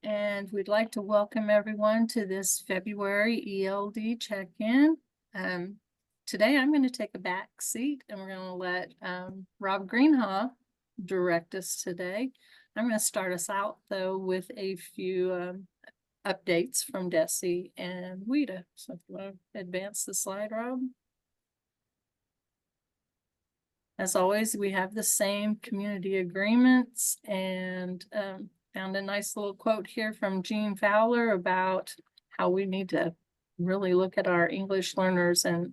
and we'd like to welcome everyone to this February ELD check-in. Today I'm going to take a back seat and we're going to let Rob Greenhaw direct us today. I'm going to start us out though with a few updates from DESE and WIDA. So if you want to advance the slide, Rob. As always, we have the same community agreements and found a nice little quote here from Jean Fowler about how we need to really look at our English learners and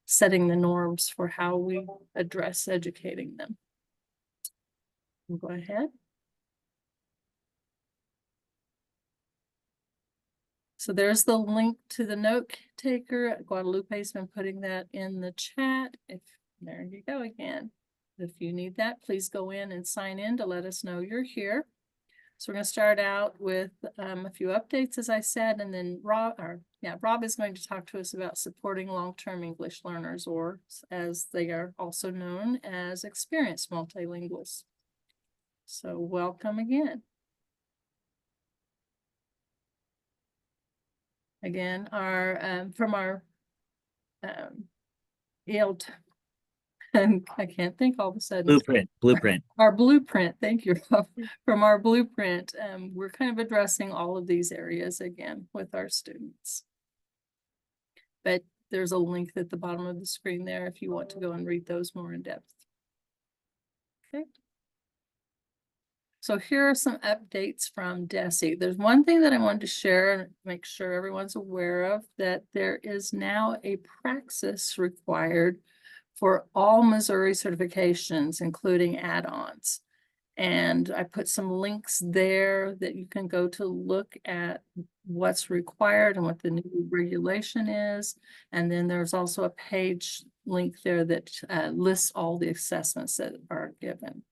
setting the norms for how we address educating them. We'll go ahead. So there's the link to the note taker. Guadalupe's been putting that in the chat. There you go again. If you need that, please go in and sign in to let us know you're here. So we're going to start out with a few updates, as I said, and then Rob is going to talk to us about supporting long-term English learners, or as they are also known as experienced multilinguals. So welcome again. Again, from our ELD, and I can't think all of a sudden. Blueprint. Our blueprint, thank you, Rob. From our blueprint, we're kind of addressing all of these areas again with our students. But there's a link at the bottom of the screen there if you want to go and read those more in depth. Okay. So here are some updates from DESE. There's one thing that I wanted to share and make sure everyone's aware of, that there is now a praxis required for all Missouri certifications, including add-ons. And I put some links there that you can go to look at what's required and what the new regulation is. And then there's also a page link there that lists all the assessments that are given.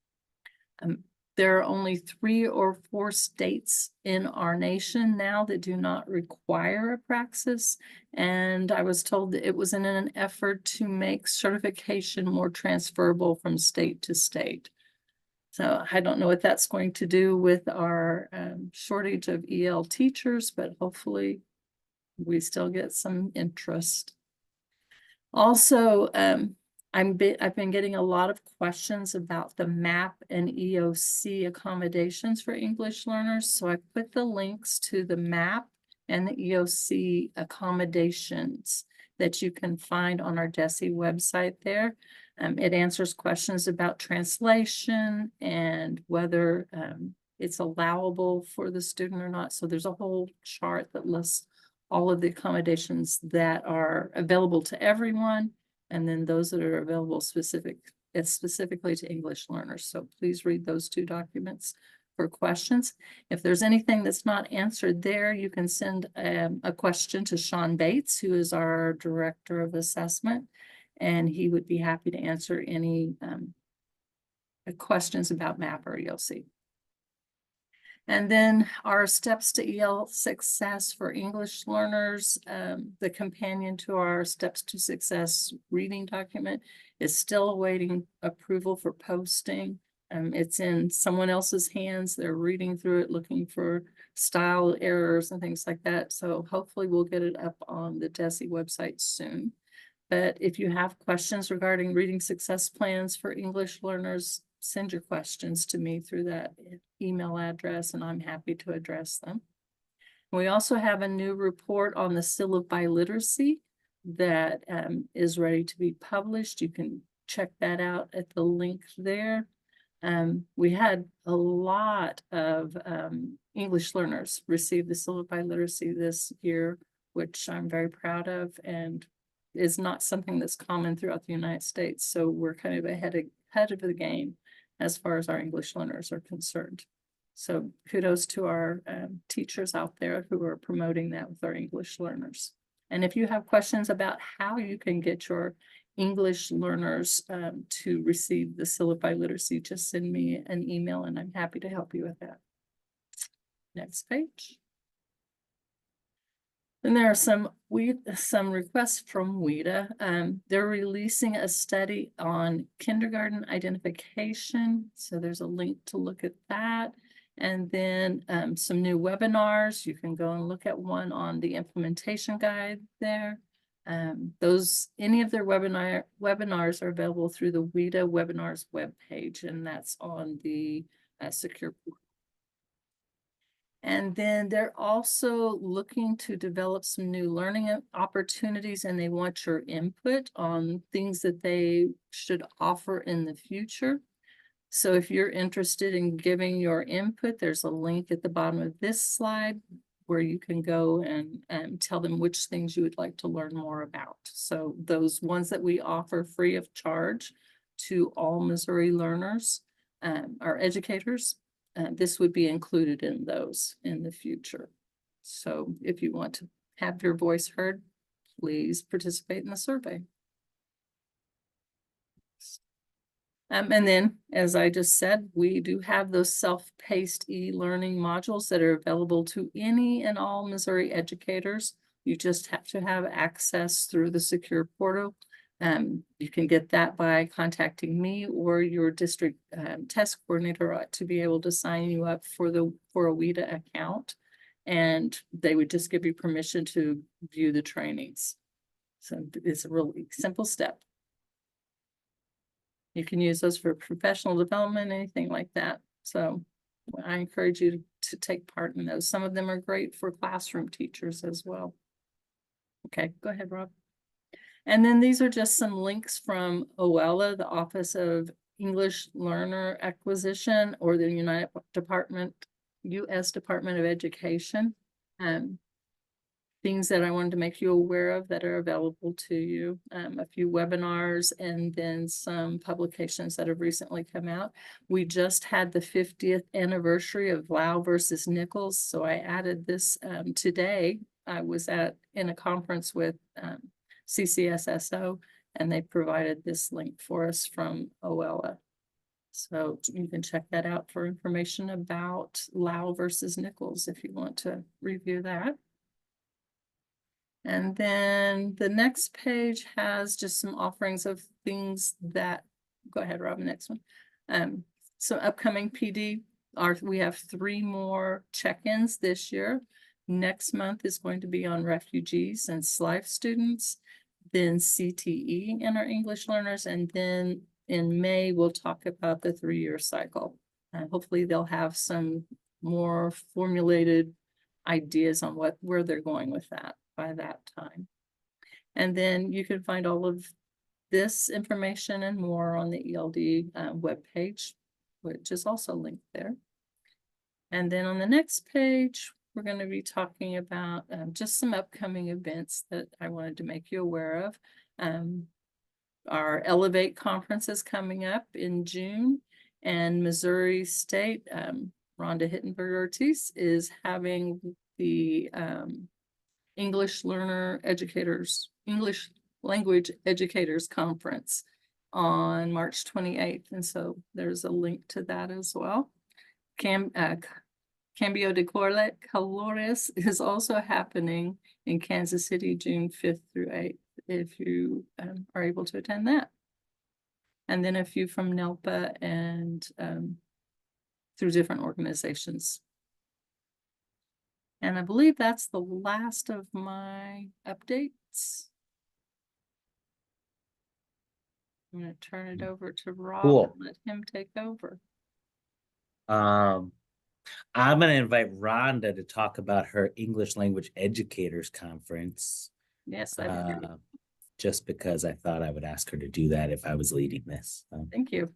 There are only 3 or 4 states in our nation now that do not require a praxis. And I was told that it was in an effort to make certification more transferable from state to state. So I don't know what that's going to do with our shortage of EL teachers, but hopefully we still get some interest. Also, I've been getting a lot of questions about the MAP and EOC accommodations for English learners. So I put the links to the MAP and the EOC accommodations that you can find on our DESE website there. It answers questions about translation and whether it's allowable for the student or not. So there's a whole chart that lists all of the accommodations that are available to everyone, and then those that are available specifically to English learners. So please read those 2 documents for questions. If there's anything that's not answered there, you can send a question to Sean Bates, who is our Director of Assessment, and he would be happy to answer any questions about MAP or ELC. And then our Steps to EL Success for English learners, the companion to our Steps to Success reading document, is still awaiting approval for posting. It's in someone else's hands. They're reading through it, looking for style errors and things like that. So hopefully we'll get it up on the DESE website soon. But if you have questions regarding reading success plans for English learners, send your questions to me through that email address, and I'm happy to address them. We also have a new report on the syllabi literacy that is ready to be published. You can check that out at the link there. We had a lot of English learners receive the syllabi literacy this year, which I'm very proud of, and is not something that's common throughout the United States. So we're kind of ahead of the game as far as our English learners are concerned. So kudos to our teachers out there who are promoting that with our English learners. And if you have questions about how you can get your English learners to receive the syllabi literacy, just send me an email and I'm happy to help you with that. Next page. And there are some requests from WIDA. They're releasing a study on kindergarten identification. So there's a link to look at that. And then some new webinars. You can go and look at one on the implementation guide there. Any of their webinars are available through the WIDA webinars webpage, and that's on the secure portal. And then they're also looking to develop some new learning opportunities, and they want your input on things that they should offer in the future. So if you're interested in giving your input, there's a link at the bottom of this slide where you can go and tell them which things you would like to learn more about. So those ones that we offer free of charge to all Missouri learners or educators, this would be included in those in the future. So if you want to have your voice heard, please participate in the survey. And then, as I just said, we do have those self-paced e-learning modules that are available to any and all Missouri educators. You just have to have access through the secure portal. You can get that by contacting me or your district test coordinator to be able to sign you up for a WIDA account. And they would just give you permission to view the trainings. So it's a really simple step. You can use those for professional development, anything like that. So I encourage you to take part in those. Some of them are great for classroom teachers as well. Okay, go ahead, Rob. And then these are just some links from OELA, the Office of English Learner Acquisition, or the U.S. Department of Education. Things that I wanted to make you aware of that are available to you, a few webinars, and then some publications that have recently come out. We just had the 50th anniversary of Lau versus Nichols, so I added this today. I was in a conference with CCSSO, and they provided this link for us from OELA. So you can check that out for information about Lau versus Nichols if you want to review that. And then the next page has just some offerings of things that, go ahead, Robin, next one. So upcoming PD, we have 3 more check-ins this year. Next month is going to be on refugees and SLIFE students, then CTE and our English learners, and then in May, we'll talk about the 3-year cycle. Hopefully they'll have some more formulated ideas on where they're going with that by that time. And then you can find all of this information and more on the ELD webpage, which is also linked there. And then on the next page, we're going to be talking about just some upcoming events that I wanted to make you aware of. Our Elevate conference is coming up in June, and Missouri State, Rhonda Hittenberg-Ortiz is having the English Language Educators Conference on March 28th. And so there's a link to that as well. Cambio de Colores is also happening in Kansas City, June 5th through 8th, if you are able to attend that. And then a few from NELPA and through different organizations. And I believe that's the last of my updates. I'm going to turn it over to Rob. Cool. And let him take over. I'm going to invite Rhonda to talk about her English Language Educators Conference. Yes, just because I thought I would ask her to do that if I was leading this. Thank you.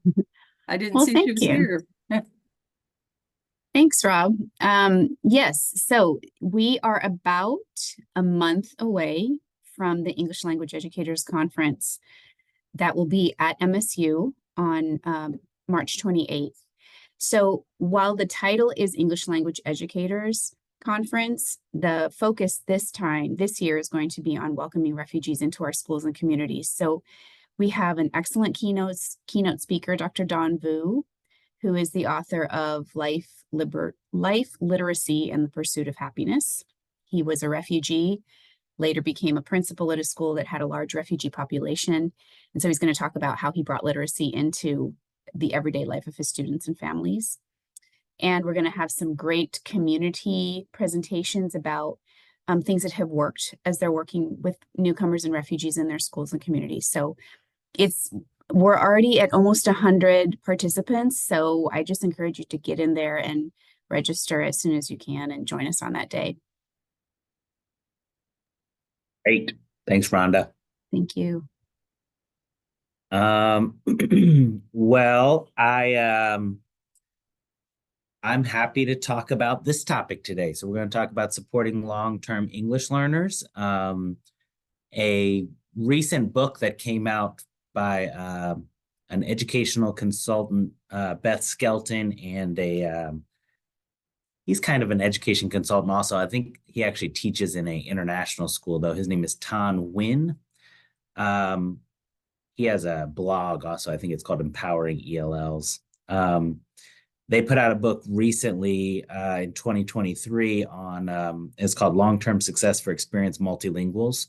I didn't see she was here. Thanks, Rob. Yes, so we are about a month away from the English Language Educators Conference that will be at MSU on March 28th. So while the title is English Language Educators Conference, the focus this year is going to be on welcoming refugees into our schools and communities. So we have an excellent keynote speaker, Dr. Don Vu, who is the author of Life, Literacy, and the Pursuit of Happiness. He was a refugee, later became a principal at a school that had a large refugee population. And so he's going to talk about how he brought literacy into the everyday life of his students and families. And we're going to have some great community presentations about things that have worked as they're working with newcomers and refugees in their schools and communities. So we're already at almost 100 participants. So I just encourage you to get in there and register as soon as you can and join us on that day. Great. Thanks, Rhonda. Thank you. Well, I'm happy to talk about this topic today. So we're going to talk about supporting long-term English learners. A recent book that came out by an educational consultant, Beth Skelton, and he's kind of an education consultant also. I think he actually teaches in an international school, though. His name is Tan Nguyen. He has a blog also. I think it's called Empowering ELLs. They put out a book recently in 2023 on, it's called Long-Term Success for Experienced Multilinguals.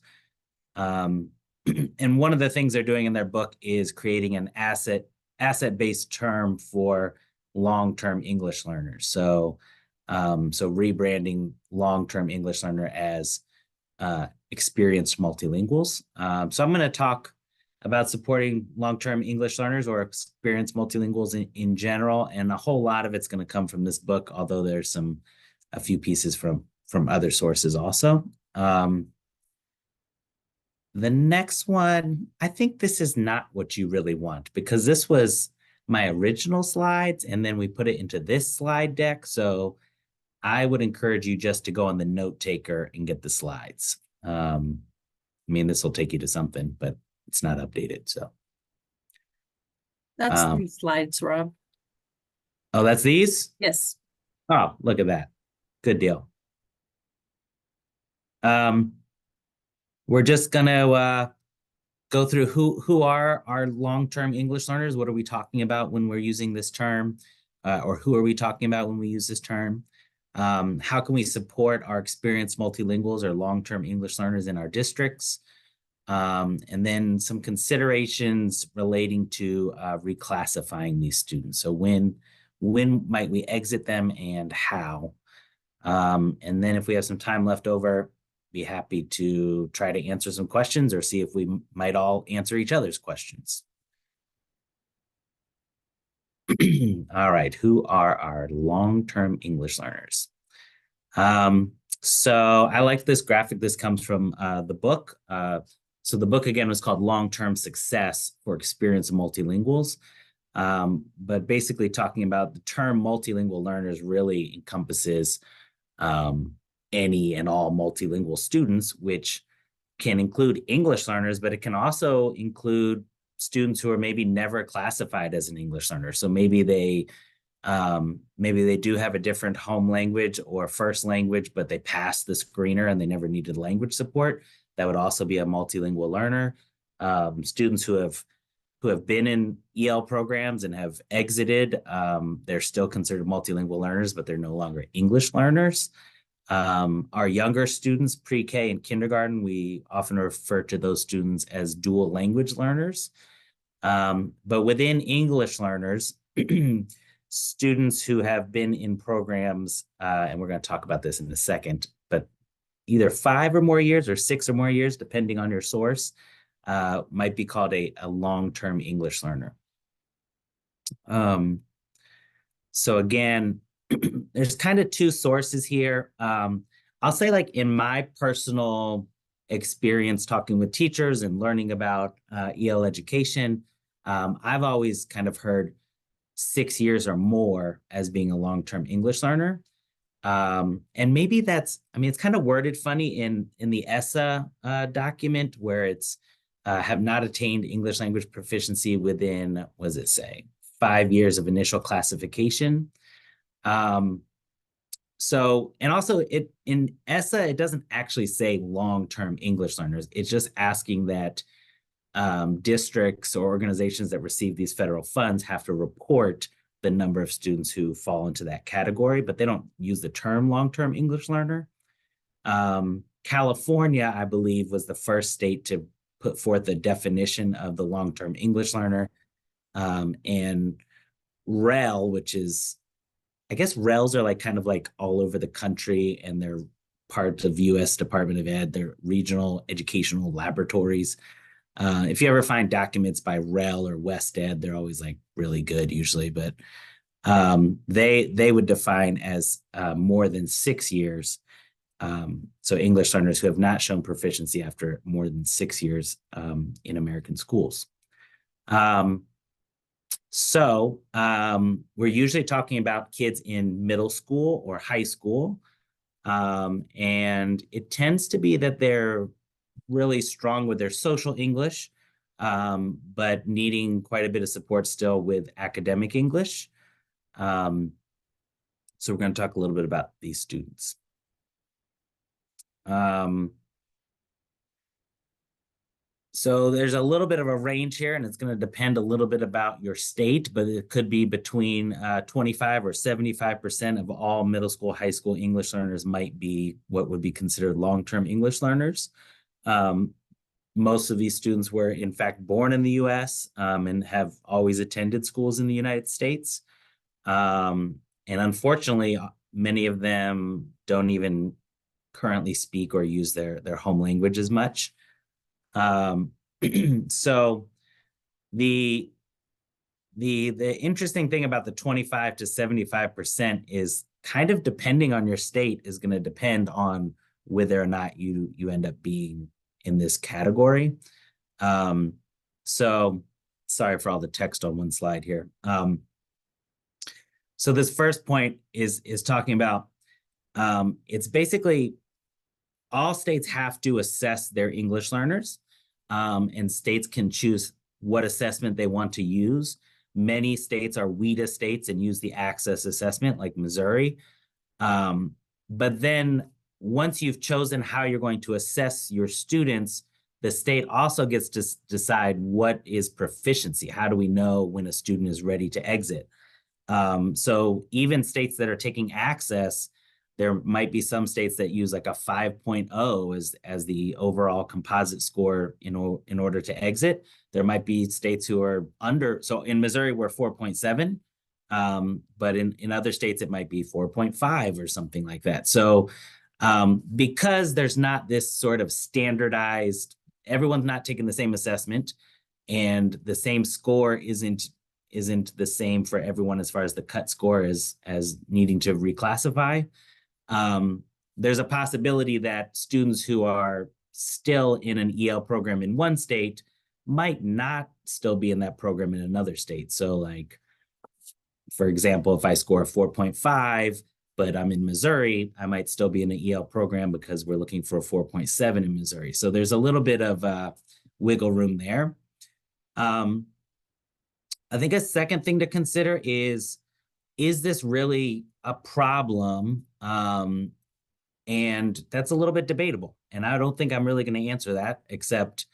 And one of the things they're doing in their book is creating an asset-based term for long-term English learners. So rebranding long-term English learner as experienced multilinguals. So I'm going to talk about supporting long-term English learners or experienced multilinguals in general, and a whole lot of it's going to come from this book, although there's a few pieces from other sources also. The next one, I think this is not what you really want, because this was my original slides, and then we put it into this slide deck. So I would encourage you just to go on the note taker and get the slides. I mean, this will take you to something, but it's not updated. So That's 3 slides, Rob. Oh, that's these? Yes. Oh, look at that. Good deal. We're just gonna go through who are our long-term English learners. What are we talking about when we're using this term? Or who are we talking about when we use this term? How can we support our experienced multilinguals or long-term English learners in our districts? And then some considerations relating to reclassifying these students. So when might we exit them and how? And then if we have some time left over, be happy to try to answer some questions or see if we might all answer each other's questions. All right, who are our long-term English learners? So I like this graphic. This comes from the book. So the book, again, was called Long-Term Success for Experienced Multilinguals. But basically talking about the term multilingual learners really encompasses any and all multilingual students, which can include English learners, but it can also include students who are maybe never classified as an English learner. So maybe they do have a different home language or first language, but they passed the screener and they never needed language support. That would also be a multilingual learner. Students who have been in EL programs and have exited, they're still considered multilingual learners, but they're no longer English learners. Our younger students, pre-K and kindergarten, we often refer to those students as dual language learners. But within English learners, students who have been in programs, and we're going to talk about this in a second, but either 5 or more years or 6 or more years, depending on your source, might be called a long-term English learner. So again, there's kind of 2 sources here. I'll say, like, in my personal experience talking with teachers and learning about EL education, I've always kind of heard 6 years or more as being a long-term English learner. And maybe that's, I mean, it's kind of worded funny in the ESSA document where it's have not attained English language proficiency within, what does it say, 5 years of initial classification. So, and also in ESSA, it doesn't actually say long-term English learners. It's just asking that districts or organizations that receive these federal funds have to report the number of students who fall into that category, but they don't use the term long-term English learner. California, I believe, was the first state to put forth a definition of the long-term English learner. And REL, which is I guess RELs are like kind of like all over the country, and they're part of U.S. Department of Ed. They're regional educational laboratories. If you ever find documents by REL or West Ed, they're always like really good usually, but they would define as more than 6 years. So English learners who have not shown proficiency after more than 6 years in American schools. We're usually talking about kids in middle school or high school. And it tends to be that they're really strong with their social English, but needing quite a bit of support still with academic English. So we're going to talk a little bit about these students. So there's a little bit of a range here, and it's going to depend a little bit about your state, but it could be between 25 or 75% of all middle school, high school English learners might be what would be considered long-term English learners. Most of these students were, in fact, born in the U.S. And have always attended schools in the United States. And unfortunately, many of them don't even currently speak or use their home language as much. So the interesting thing about the 25 to 75% is kind of depending on your state is going to depend on whether or not you end up being in this category. So sorry for all the text on one slide here. So this first point is talking about it's basically all states have to assess their English learners, and states can choose what assessment they want to use. Many states are WIDA states and use the access assessment like Missouri. But then once you've chosen how you're going to assess your students, the state also gets to decide what is proficiency. How do we know when a student is ready to exit? So even states that are taking access, there might be some states that use like a 5.0 as the overall composite score in order to exit. There might be states who are under. So in Missouri, we're 4.7. But in other states, it might be 4.5 or something like that. So because there's not this sort of standardized, everyone's not taking the same assessment, and the same score isn't the same for everyone as far as the cut score as needing to reclassify. There's a possibility that students who are still in an EL program in one state might not still be in that program in another state. So like, for example, if I score a 4.5, but I'm in Missouri, I might still be in an EL program because we're looking for a 4.7 in Missouri. So there's a little bit of wiggle room there. I think a second thing to consider is this really a problem? And that's a little bit debatable. And I don't think I'm really going to answer that, except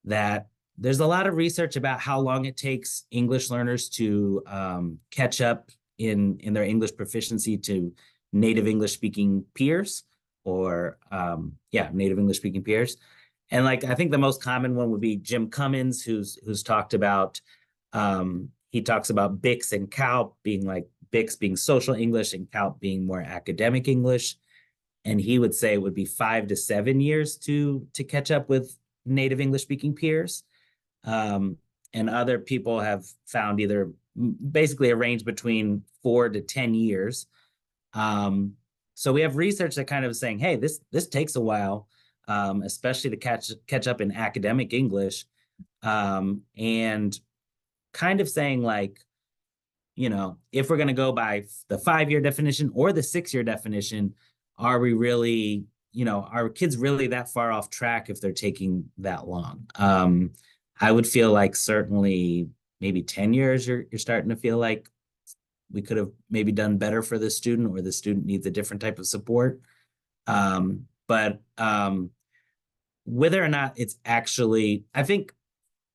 that there's a lot of research about how long it takes English learners to catch up in their English proficiency to native English speaking peers, or native English speaking peers. And like, I think the most common one would be Jim Cummins, who's talked about, he talks about BICS and CALP being like BICS being social English and CALP being more academic English. And he would say it would be 5 to 7 years to catch up with native English speaking peers. And other people have found either basically a range between 4 to 10 years. So we have research that kind of is saying, hey, this takes a while, especially to catch up in academic English, and kind of saying like, you know, if we're going to go by the 5-year definition or the 6-year definition, are we really, you know, are kids really that far off track if they're taking that long? I would feel like certainly maybe 10 years, you're starting to feel like we could have maybe done better for the student, or the student needs a different type of support. But whether or not it's actually, I think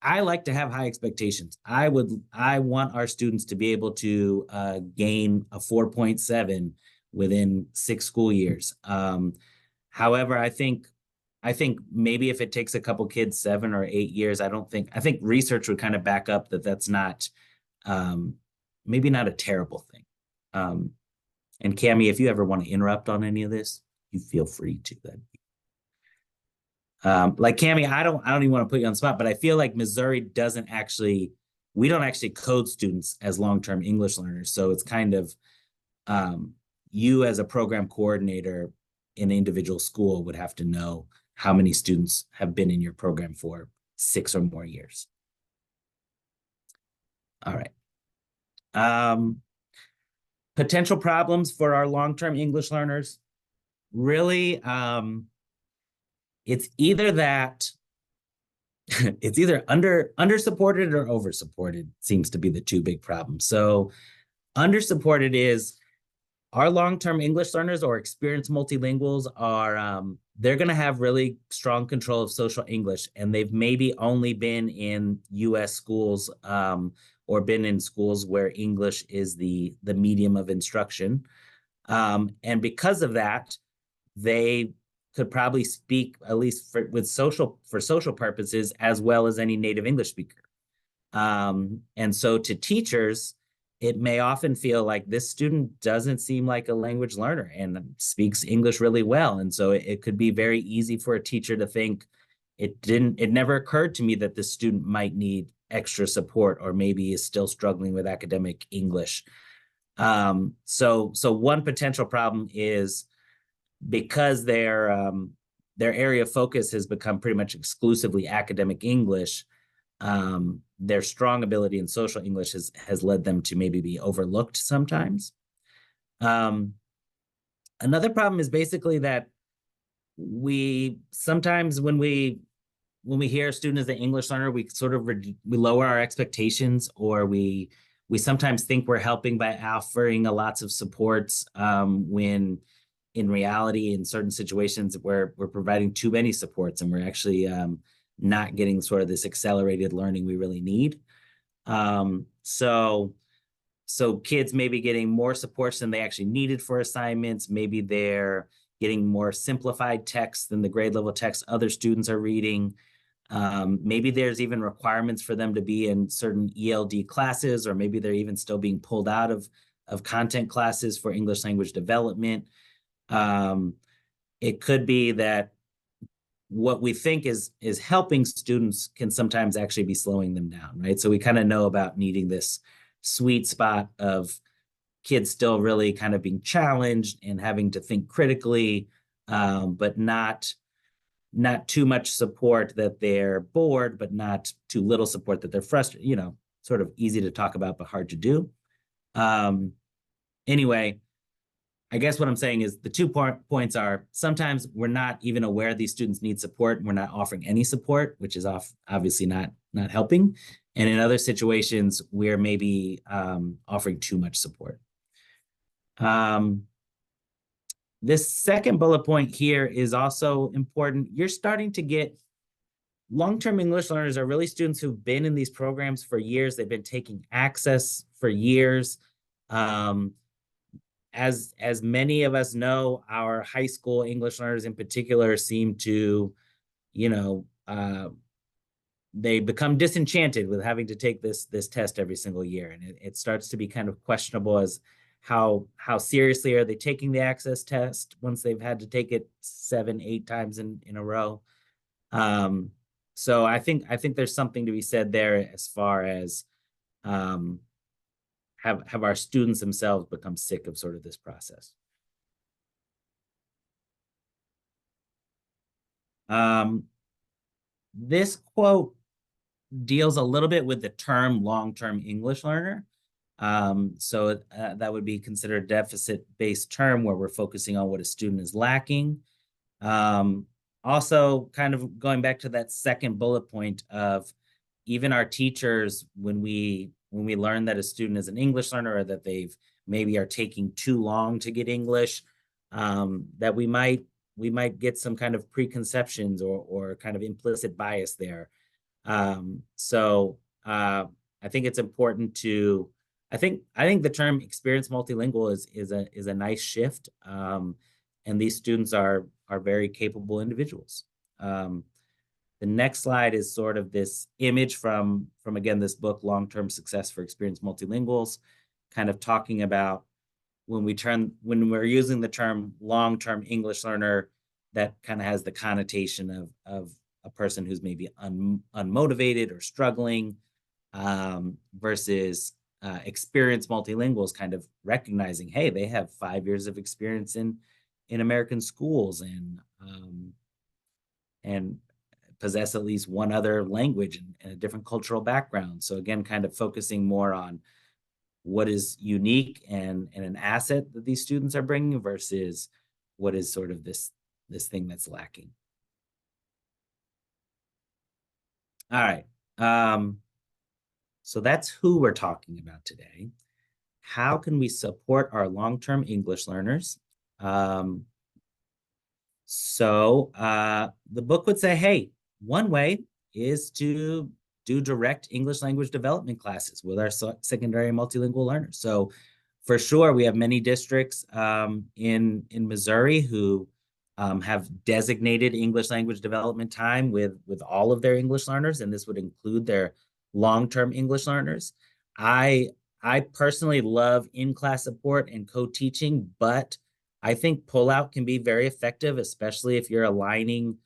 I like to have high expectations. I want our students to be able to gain a 4.7 within 6 school years. However, I think maybe if it takes a couple kids 7 or 8 years, I think research would kind of back up that that's not maybe not a terrible thing. And Cami, if you ever want to interrupt on any of this, you feel free to then. Like Cami, I don't even want to put you on the spot, but I feel like Missouri we don't actually code students as long-term English learners. So it's kind of you as a program coordinator in an individual school would have to know how many students have been in your program for 6 or more years. All right. Potential problems for our long-term English learners. Really, it's either that it's either under supported or over supported seems to be the two big problems. So under supported is our long-term English learners or experienced multilinguals are they're going to have really strong control of social English, and they've maybe only been in U.S. schools or been in schools where English is the medium of instruction, and because of that, they could probably speak, at least for social purposes, as well as any native English speaker. And so to teachers, it may often feel like this student doesn't seem like a language learner and speaks English really well. And so it could be very easy for a teacher to think it never occurred to me that this student might need extra support or maybe is still struggling with academic English. So one potential problem is because their area of focus has become pretty much exclusively academic English, their strong ability in social English has led them to maybe be overlooked sometimes. Another problem is basically that we sometimes when we hear a student as an English learner, we sort of we lower our expectations, or we sometimes think we're helping by offering lots of supports when in reality, in certain situations, we're providing too many supports and we're actually not getting sort of this accelerated learning we really need. So kids may be getting more supports than they actually needed for assignments. Maybe they're getting more simplified text than the grade level text other students are reading. Maybe there's even requirements for them to be in certain ELD classes, or maybe they're even still being pulled out of content classes for English language development. It could be that what we think is helping students can sometimes actually be slowing them down, right? So we kind of know about needing this sweet spot of kids still really kind of being challenged and having to think critically, but not too much support that they're bored, but not too little support that they're frustrated, sort of easy to talk about, but hard to do. Anyway, I guess what I'm saying is the 2 points are sometimes we're not even aware these students need support and we're not offering any support, which is obviously not helping. And in other situations, we're maybe offering too much support. This second bullet point here is also important. You're starting to get long-term English learners are really students who've been in these programs for years. They've been taking Access for years. As many of us know, our high school English learners in particular seem to, they become disenchanted with having to take this test every single year. And it starts to be kind of questionable as how seriously are they taking the Access test once they've had to take it 7-8 times in a row. So I think there's something to be said there as far as have our students themselves become sick of sort of this process. This quote deals a little bit with the term long-term English learner. So that would be considered a deficit-based term where we're focusing on what a student is lacking. Also, kind of going back to that second bullet point of even our teachers, when we learn that a student is an English learner or that they've maybe are taking too long to get English, that we might get some kind of preconceptions or kind of implicit bias there. So I think it's important to, I think the term experienced multilingual is a nice shift. And these students are very capable individuals. The next slide is sort of this image from again, this book, Long-Term Success for Experienced Multilinguals, kind of talking about when we're using the term long-term English learner, that kind of has the connotation of a person who's maybe unmotivated or struggling, versus experienced multilinguals, kind of recognizing, hey, they have 5 years of experience in American schools and possess at least one other language and a different cultural background. So again, kind of focusing more on what is unique and an asset that these students are bringing versus what is sort of this thing that's lacking. All right. So that's who we're talking about today. How can we support our long-term English learners? The book would say, hey, one way is to do direct English language development classes with our secondary multilingual learners. So for sure, we have many districts in Missouri who have designated English language development time with all of their English learners, and this would include their long-term English learners. I personally love in-class support and co-teaching, but I think pullout can be very effective, especially if you're aligning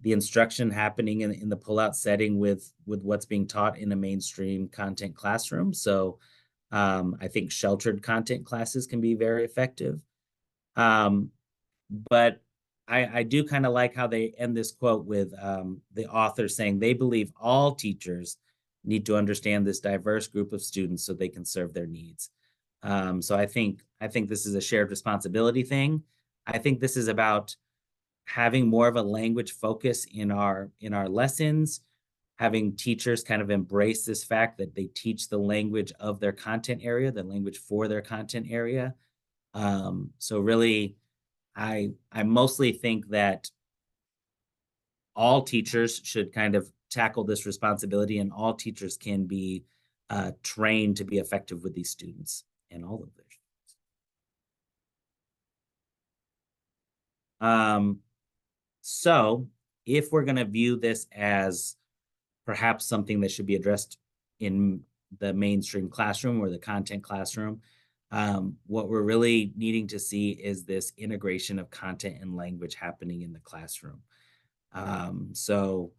the instruction happening in the pullout setting with what's being taught in a mainstream content classroom. So I think sheltered content classes can be very effective. But I do kind of like how they end this quote with the author saying they believe all teachers need to understand this diverse group of students so they can serve their needs. So I think this is a shared responsibility thing. I think this is about having more of a language focus in our lessons, having teachers kind of embrace this fact that they teach the language of their content area, the language for their content area. So really, I mostly think that all teachers should kind of tackle this responsibility, and all teachers can be trained to be effective with these students and all of their students. So if we're going to view this as perhaps something that should be addressed in the mainstream classroom or the content classroom, what we're really needing to see is this integration of content and language happening in the classroom. So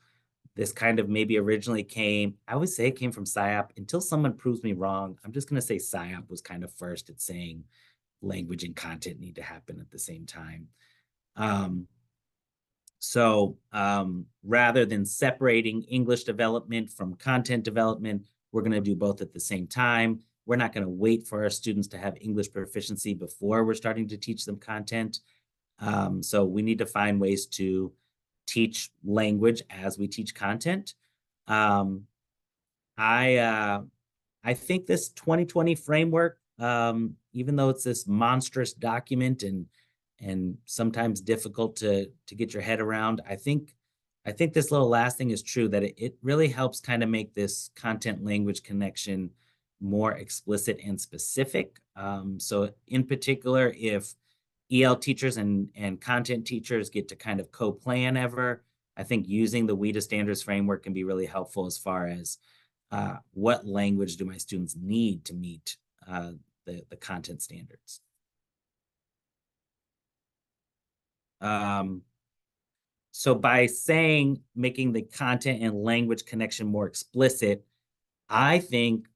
this kind of maybe originally came, I would say it came from SIOP until someone proves me wrong. I'm just going to say SIOP was kind of first at saying language and content need to happen at the same time. Rather than separating English development from content development, we're going to do both at the same time. We're not going to wait for our students to have English proficiency before we're starting to teach them content. So we need to find ways to teach language as we teach content. I think this 2020 framework, even though it's this monstrous document and sometimes difficult to get your head around, I think this little last thing is true, that it really helps kind of make this content language connection more explicit and specific. So in particular, if EL teachers and content teachers get to kind of co-plan ever, I think using the WIDA standards framework can be really helpful as far as what language do my students need to meet the content standards. So by making the content and language connection more explicit, I think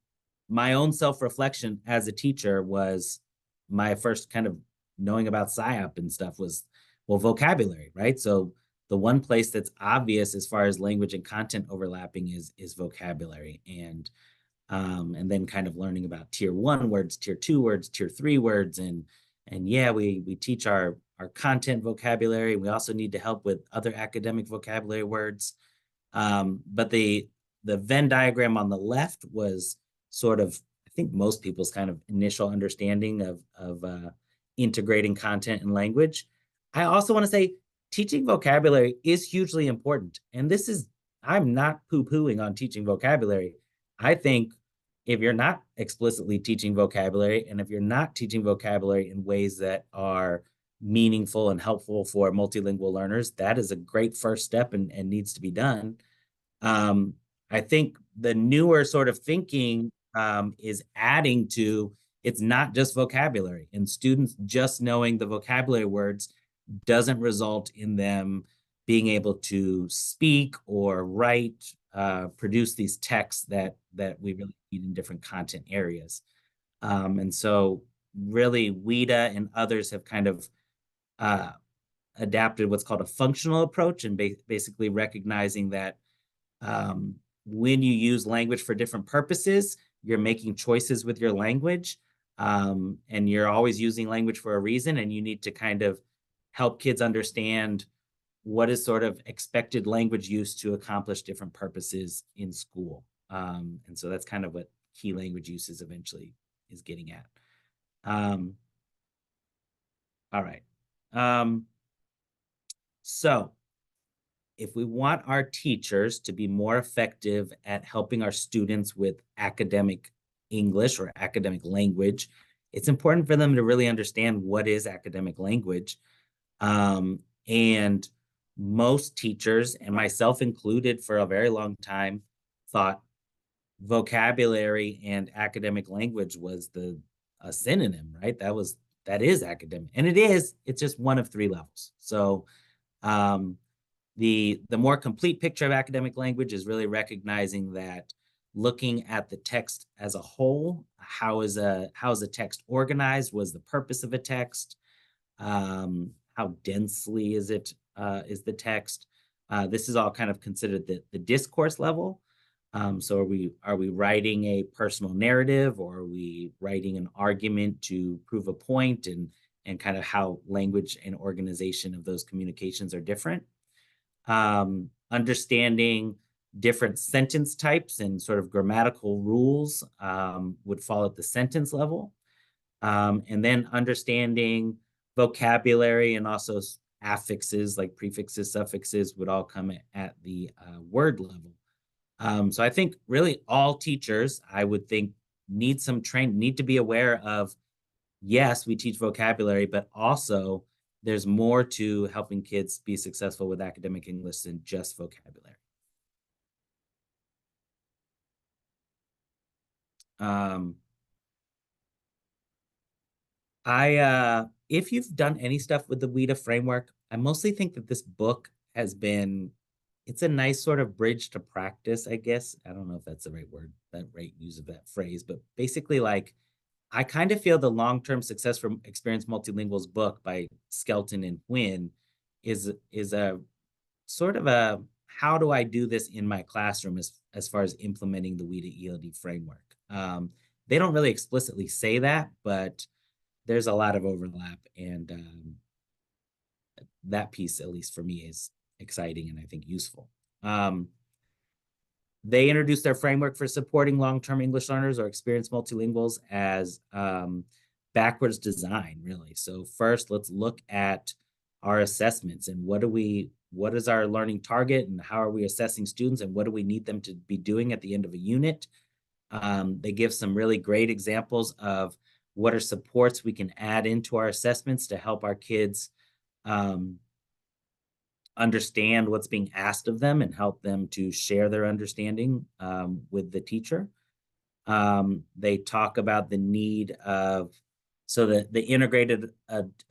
my own self-reflection as a teacher was my first kind of knowing about SIOP and stuff was, well, vocabulary, right? So the one place that's obvious as far as language and content overlapping is vocabulary, and then kind of learning about tier 1 words, tier 2 words, tier 3 words, and yeah, we teach our content vocabulary. We also need to help with other academic vocabulary words. But the Venn diagram on the left was sort of, I think, most people's kind of initial understanding of integrating content and language. I also want to say teaching vocabulary is hugely important. And I'm not poo-pooing on teaching vocabulary. I think if you're not explicitly teaching vocabulary, and if you're not teaching vocabulary in ways that are meaningful and helpful for multilingual learners, that is a great first step and needs to be done. I think the newer sort of thinking is adding to it's not just vocabulary, and students just knowing the vocabulary words doesn't result in them being able to speak or write, produce these texts that we really need in different content areas. And so really WIDA and others have kind of adapted what's called a functional approach, and basically recognizing that when you use language for different purposes, you're making choices with your language, and you're always using language for a reason, and you need to kind of help kids understand what is sort of expected language use to accomplish different purposes in school. And so that's kind of what key language uses eventually is getting at. All right. So if we want our teachers to be more effective at helping our students with academic English or academic language, it's important for them to really understand what is academic language. And most teachers, and myself included for a very long time, thought vocabulary and academic language was a synonym, right? That is academic, and it's just one of 3 levels. So the more complete picture of academic language is really recognizing that looking at the text as a whole, how is a text organized? What is the purpose of a text? How densely is the text? This is all kind of considered the discourse level. So are we writing a personal narrative, or are we writing an argument to prove a point, and kind of how language and organization of those communications are different? Understanding different sentence types and sort of grammatical rules would fall at the sentence level. And then understanding vocabulary and also affixes like prefixes, suffixes would all come at the word level. So I think really all teachers, I would think, need to be aware of, yes, we teach vocabulary, but also there's more to helping kids be successful with academic English than just vocabulary. If you've done any stuff with the WIDA framework, I mostly think that this book it's a nice sort of bridge to practice, I guess. I don't know if that's the right word, that right use of that phrase, but basically, like, I kind of feel the long-term success from Experience Multilingual's book by Skelton and Quinn is a sort of a, how do I do this in my classroom as far as implementing the WIDA ELD framework? They don't really explicitly say that, but there's a lot of overlap, and that piece, at least for me, is exciting and I think useful. They introduced their framework for supporting long-term English learners or experienced multilinguals as backwards design, really. So first, let's look at our assessments and what is our learning target, and how are we assessing students, and what do we need them to be doing at the end of a unit? They give some really great examples of what are supports we can add into our assessments to help our kids understand what's being asked of them and help them to share their understanding with the teacher. They talk about the need of, so the integrated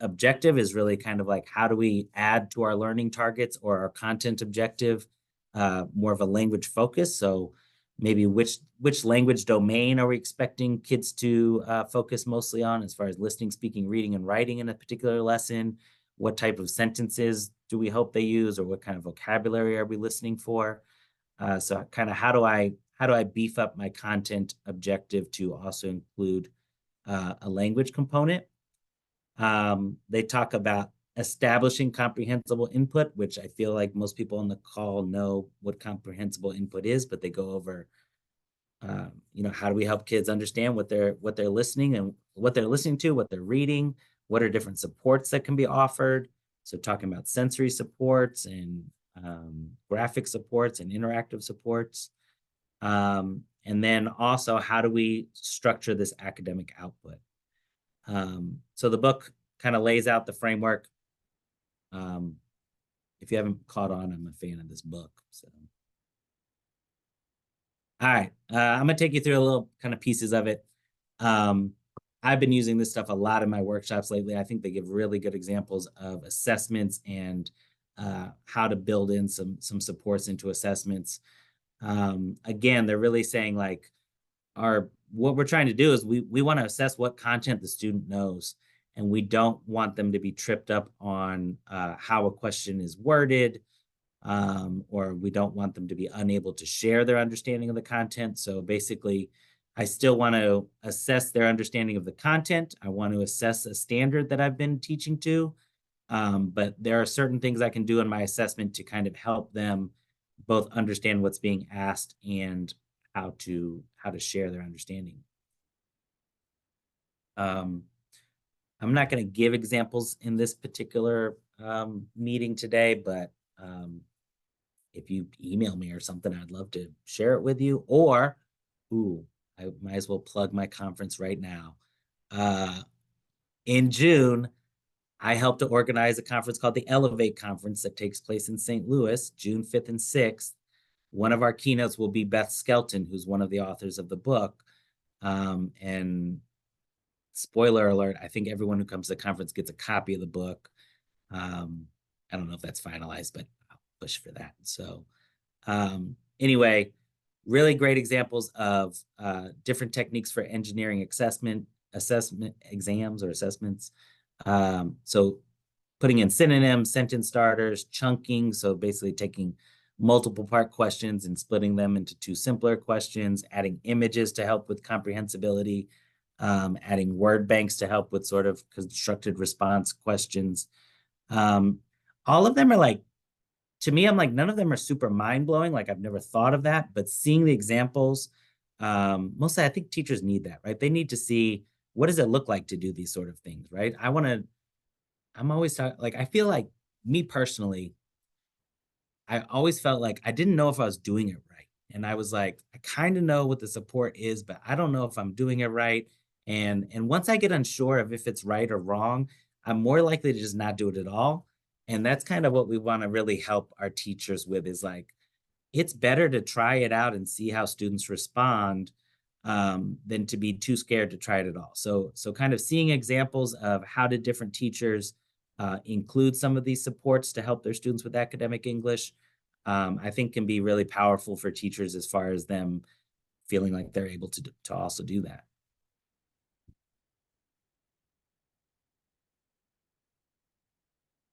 objective is really kind of like, how do we add to our learning targets or our content objective more of a language focus? So maybe which language domain are we expecting kids to focus mostly on, as far as listening, speaking, reading, and writing in a particular lesson? What type of sentences do we hope they use, or what kind of vocabulary are we listening for? So kind of how do I beef up my content objective to also include a language component? They talk about establishing comprehensible input, which I feel like most people on the call know what comprehensible input is, but they go over, how do we help kids understand what they're listening and what they're listening to, what they're reading, what are different supports that can be offered. So talking about sensory supports and graphic supports and interactive supports. And then also, how do we structure this academic output? So the book kind of lays out the framework. If you haven't caught on, I'm a fan of this book. So, all right, I'm gonna take you through a little kind of pieces of it. I've been using this stuff a lot in my workshops lately. I think they give really good examples of assessments and how to build in some supports into assessments. Again, they're really saying like what we're trying to do is we want to assess what content the student knows, and we don't want them to be tripped up on how a question is worded, or we don't want them to be unable to share their understanding of the content. So basically, I still want to assess their understanding of the content. I want to assess a standard that I've been teaching to. But there are certain things I can do in my assessment to kind of help them both understand what's being asked and how to share their understanding. I'm not going to give examples in this particular meeting today, but if you email me or something, I'd love to share it with you. Or, I might as well plug my conference right now. In June, I helped to organize a conference called the Elevate Conference that takes place in St. Louis, June 5th and 6th. One of our keynotes will be Beth Skelton, who's one of the authors of the book. And spoiler alert, I think everyone who comes to the conference gets a copy of the book. I don't know if that's finalized, but I'll push for that. So anyway, really great examples of different techniques for engineering assessment exams or assessments. So putting in synonyms, sentence starters, chunking. So basically taking multiple part questions and splitting them into two simpler questions, adding images to help with comprehensibility, adding word banks to help with sort of constructed response questions. All of them are like, to me, I'm like, none of them are super mind-blowing. Like I've never thought of that, but seeing the examples, mostly I think teachers need that, right? They need to see what does it look like to do these sort of things, right? I'm always talking, like, I feel like me personally, I always felt like I didn't know if I was doing it right. And I was like, I kind of know what the support is, but I don't know if I'm doing it right. And once I get unsure of if it's right or wrong, I'm more likely to just not do it at all. And that's kind of what we want to really help our teachers with is like, it's better to try it out and see how students respond than to be too scared to try it at all. So kind of seeing examples of how did different teachers include some of these supports to help their students with academic English, I think can be really powerful for teachers as far as them feeling like they're able to also do that.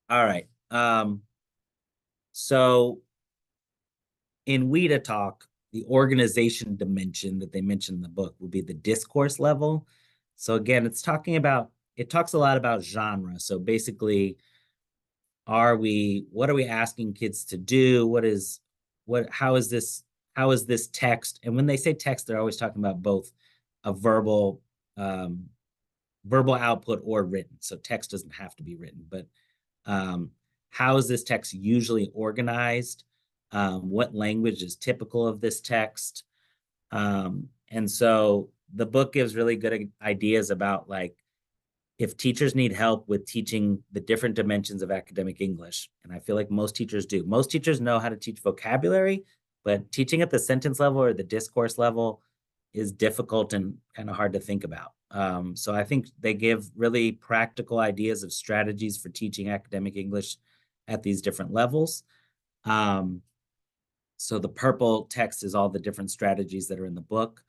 All right. So in WIDA talk, the organization dimension that they mentioned in the book will be the discourse level. So again, it talks a lot about genre. So basically, what are we asking kids to do? How is this text? And when they say text, they're always talking about both a verbal output or written. So text doesn't have to be written, but how is this text usually organized? What language is typical of this text? And so the book gives really good ideas about like, if teachers need help with teaching the different dimensions of academic English, and I feel like most teachers do. Most teachers know how to teach vocabulary, but teaching at the sentence level or the discourse level is difficult and kind of hard to think about. So I think they give really practical ideas of strategies for teaching academic English at these different levels. So the purple text is all the different strategies that are in the book.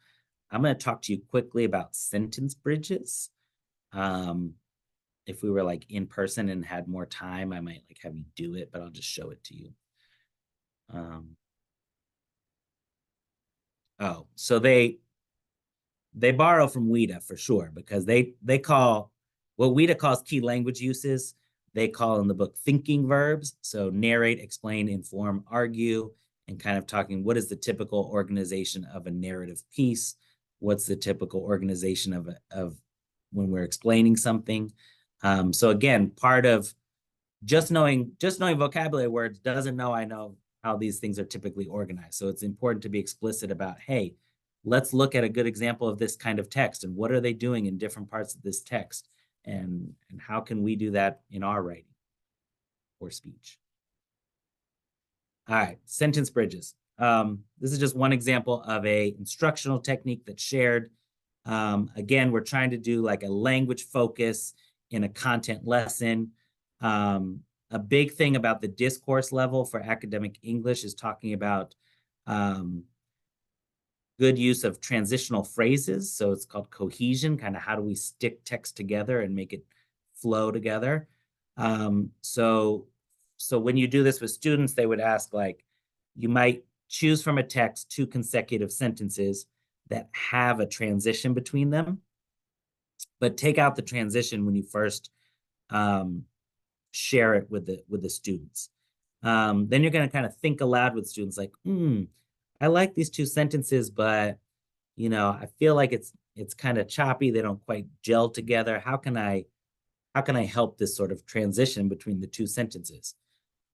I'm going to talk to you quickly about sentence bridges. If we were like in person and had more time, I might like have you do it, but I'll just show it to you. So they borrow from WIDA for sure, because they call what WIDA calls key language uses, they call in the book thinking verbs. So narrate, explain, inform, argue, and kind of talking what is the typical organization of a narrative piece? What's the typical organization of when we're explaining something? So again, part of just knowing vocabulary words doesn't know I know how these things are typically organized. So it's important to be explicit about, hey, let's look at a good example of this kind of text and what are they doing in different parts of this text, and how can we do that in our writing or speech. All right, sentence bridges. This is just one example of a instructional technique that's shared. Again, we're trying to do like a language focus in a content lesson. A big thing about the discourse level for academic English is talking about good use of transitional phrases. So it's called cohesion, kind of how do we stick text together and make it flow together. So when you do this with students, they would ask, like, you might choose from a text 2 consecutive sentences that have a transition between them, but take out the transition when you first share it with the students. Then you're going to kind of think aloud with students, like, I like these 2 sentences, but I feel like it's kind of choppy. They don't quite gel together. How can I help this sort of transition between the 2 sentences?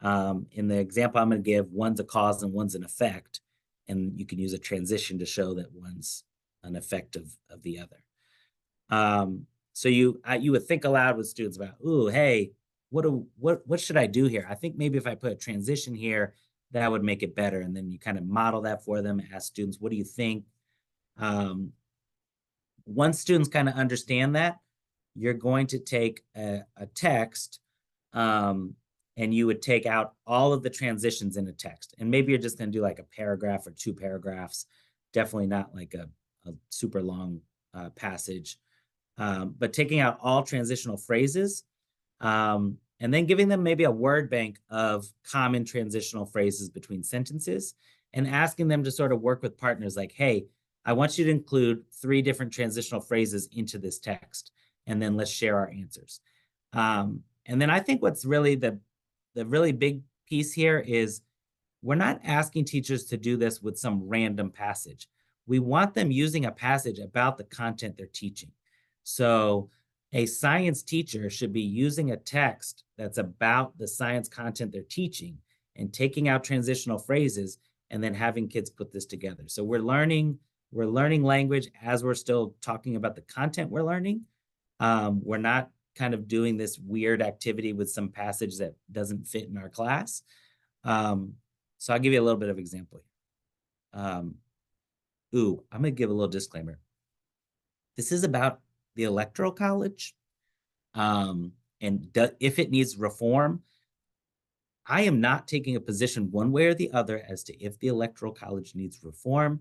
In the example I'm going to give, one's a cause and one's an effect, and you can use a transition to show that one's an effect of the other. So you would think aloud with students about, ooh, hey, what should I do here? I think maybe if I put a transition here, that would make it better. And then you kind of model that for them, ask students, what do you think? Once students kind of understand that, you're going to take a text, and you would take out all of the transitions in a text. And maybe you're just going to do like a paragraph or 2 paragraphs, definitely not like a super long passage, but taking out all transitional phrases, and then giving them maybe a word bank of common transitional phrases between sentences, and asking them to sort of work with partners like, hey, I want you to include 3 different transitional phrases into this text, and then let's share our answers. And then I think what's really the really big piece here is we're not asking teachers to do this with some random passage. We want them using a passage about the content they're teaching. So a science teacher should be using a text that's about the science content they're teaching and taking out transitional phrases and then having kids put this together. So we're learning language as we're still talking about the content we're learning. We're not kind of doing this weird activity with some passage that doesn't fit in our class. So I'll give you a little bit of example here. I'm going to give a little disclaimer. This is about the Electoral College, and if it needs reform. I am not taking a position one way or the other as to if the Electoral College needs reform.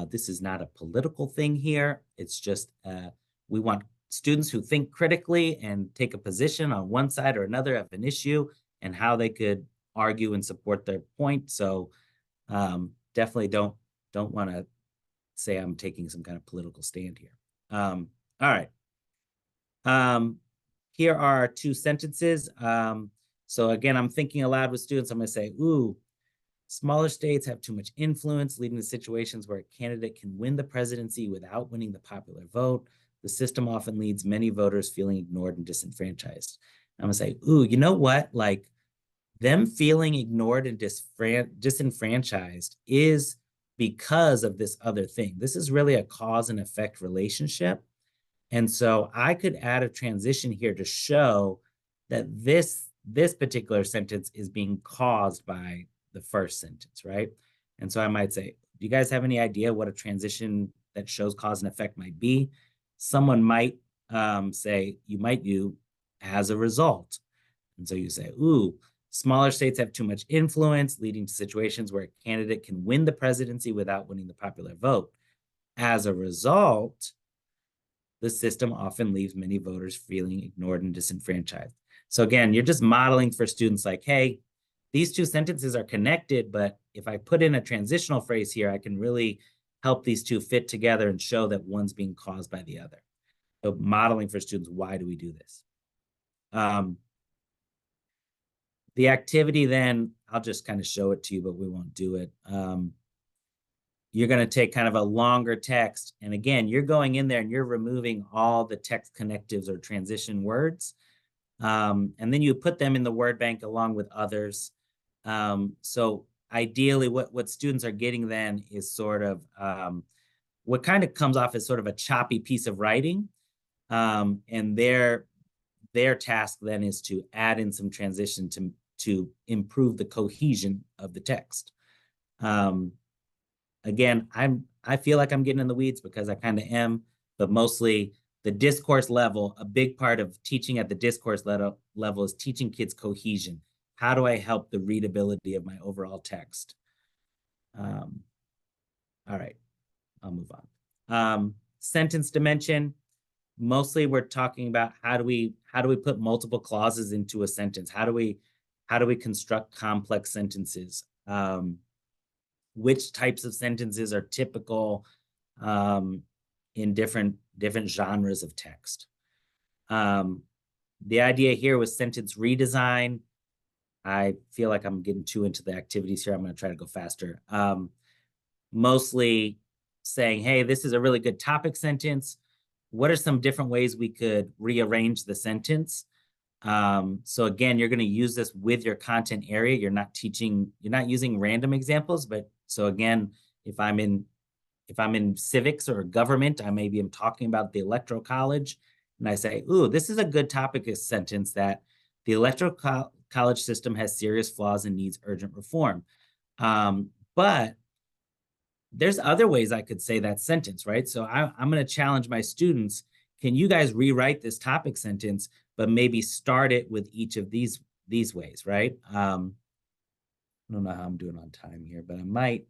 This is not a political thing here. It's just we want students who think critically and take a position on one side or another of an issue and how they could argue and support their point. So definitely don't want to say I'm taking some kind of political stand here. All right. Here are 2 sentences. So again, I'm thinking aloud with students. I'm going to say, ooh, smaller states have too much influence, leading to situations where a candidate can win the presidency without winning the popular vote. The system often leaves many voters feeling ignored and disenfranchised. I'm going to say, ooh, you know what? Like, them feeling ignored and disenfranchised is because of this other thing. This is really a cause and effect relationship. And so I could add a transition here to show that this particular sentence is being caused by the first sentence, right? And so I might say, do you guys have any idea what a transition that shows cause and effect might be? Someone might say, you might do as a result. And so you say, ooh, smaller states have too much influence, leading to situations where a candidate can win the presidency without winning the popular vote. As a result, the system often leaves many voters feeling ignored and disenfranchised. So again, you're just modeling for students like, hey, these 2 sentences are connected, but if I put in a transitional phrase here, I can really help these 2 fit together and show that one's being caused by the other. So modeling for students, why do we do this? The activity then, I'll just kind of show it to you, but we won't do it. You're going to take kind of a longer text. And again, you're going in there and you're removing all the text connectives or transition words. And then you put them in the word bank along with others. So ideally, what students are getting then is sort of what kind of comes off as sort of a choppy piece of writing. And their task then is to add in some transition to improve the cohesion of the text. Again, I feel like I'm getting in the weeds because I kind of am, but mostly the discourse level. A big part of teaching at the discourse level is teaching kids cohesion. How do I help the readability of my overall text? All right, I'll move on. Sentence dimension. Mostly we're talking about how do we put multiple clauses into a sentence? How do we construct complex sentences? Which types of sentences are typical in different genres of text? The idea here was sentence redesign. I feel like I'm getting too into the activities here. I'm going to try to go faster. Mostly saying, hey, this is a really good topic sentence. What are some different ways we could rearrange the sentence? So again, you're going to use this with your content area. You're not using random examples, but so again, if I'm in civics or government, I maybe am talking about the Electoral College, and I say, ooh, this is a good topic sentence that the Electoral College system has serious flaws and needs urgent reform. But there's other ways I could say that sentence, right? So I'm going to challenge my students. Can you guys rewrite this topic sentence, but maybe start it with each of these ways, right? I don't know how I'm doing on time here, but I might.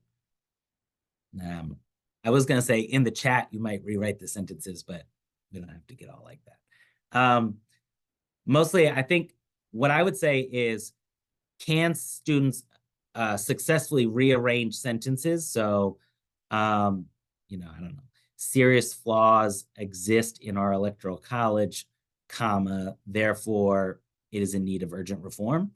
I was going to say in the chat, you might rewrite the sentences, but we don't have to get all like that. Mostly, I think what I would say is, can students successfully rearrange sentences? So, I don't know, serious flaws exist in our Electoral College, comma, therefore it is in need of urgent reform.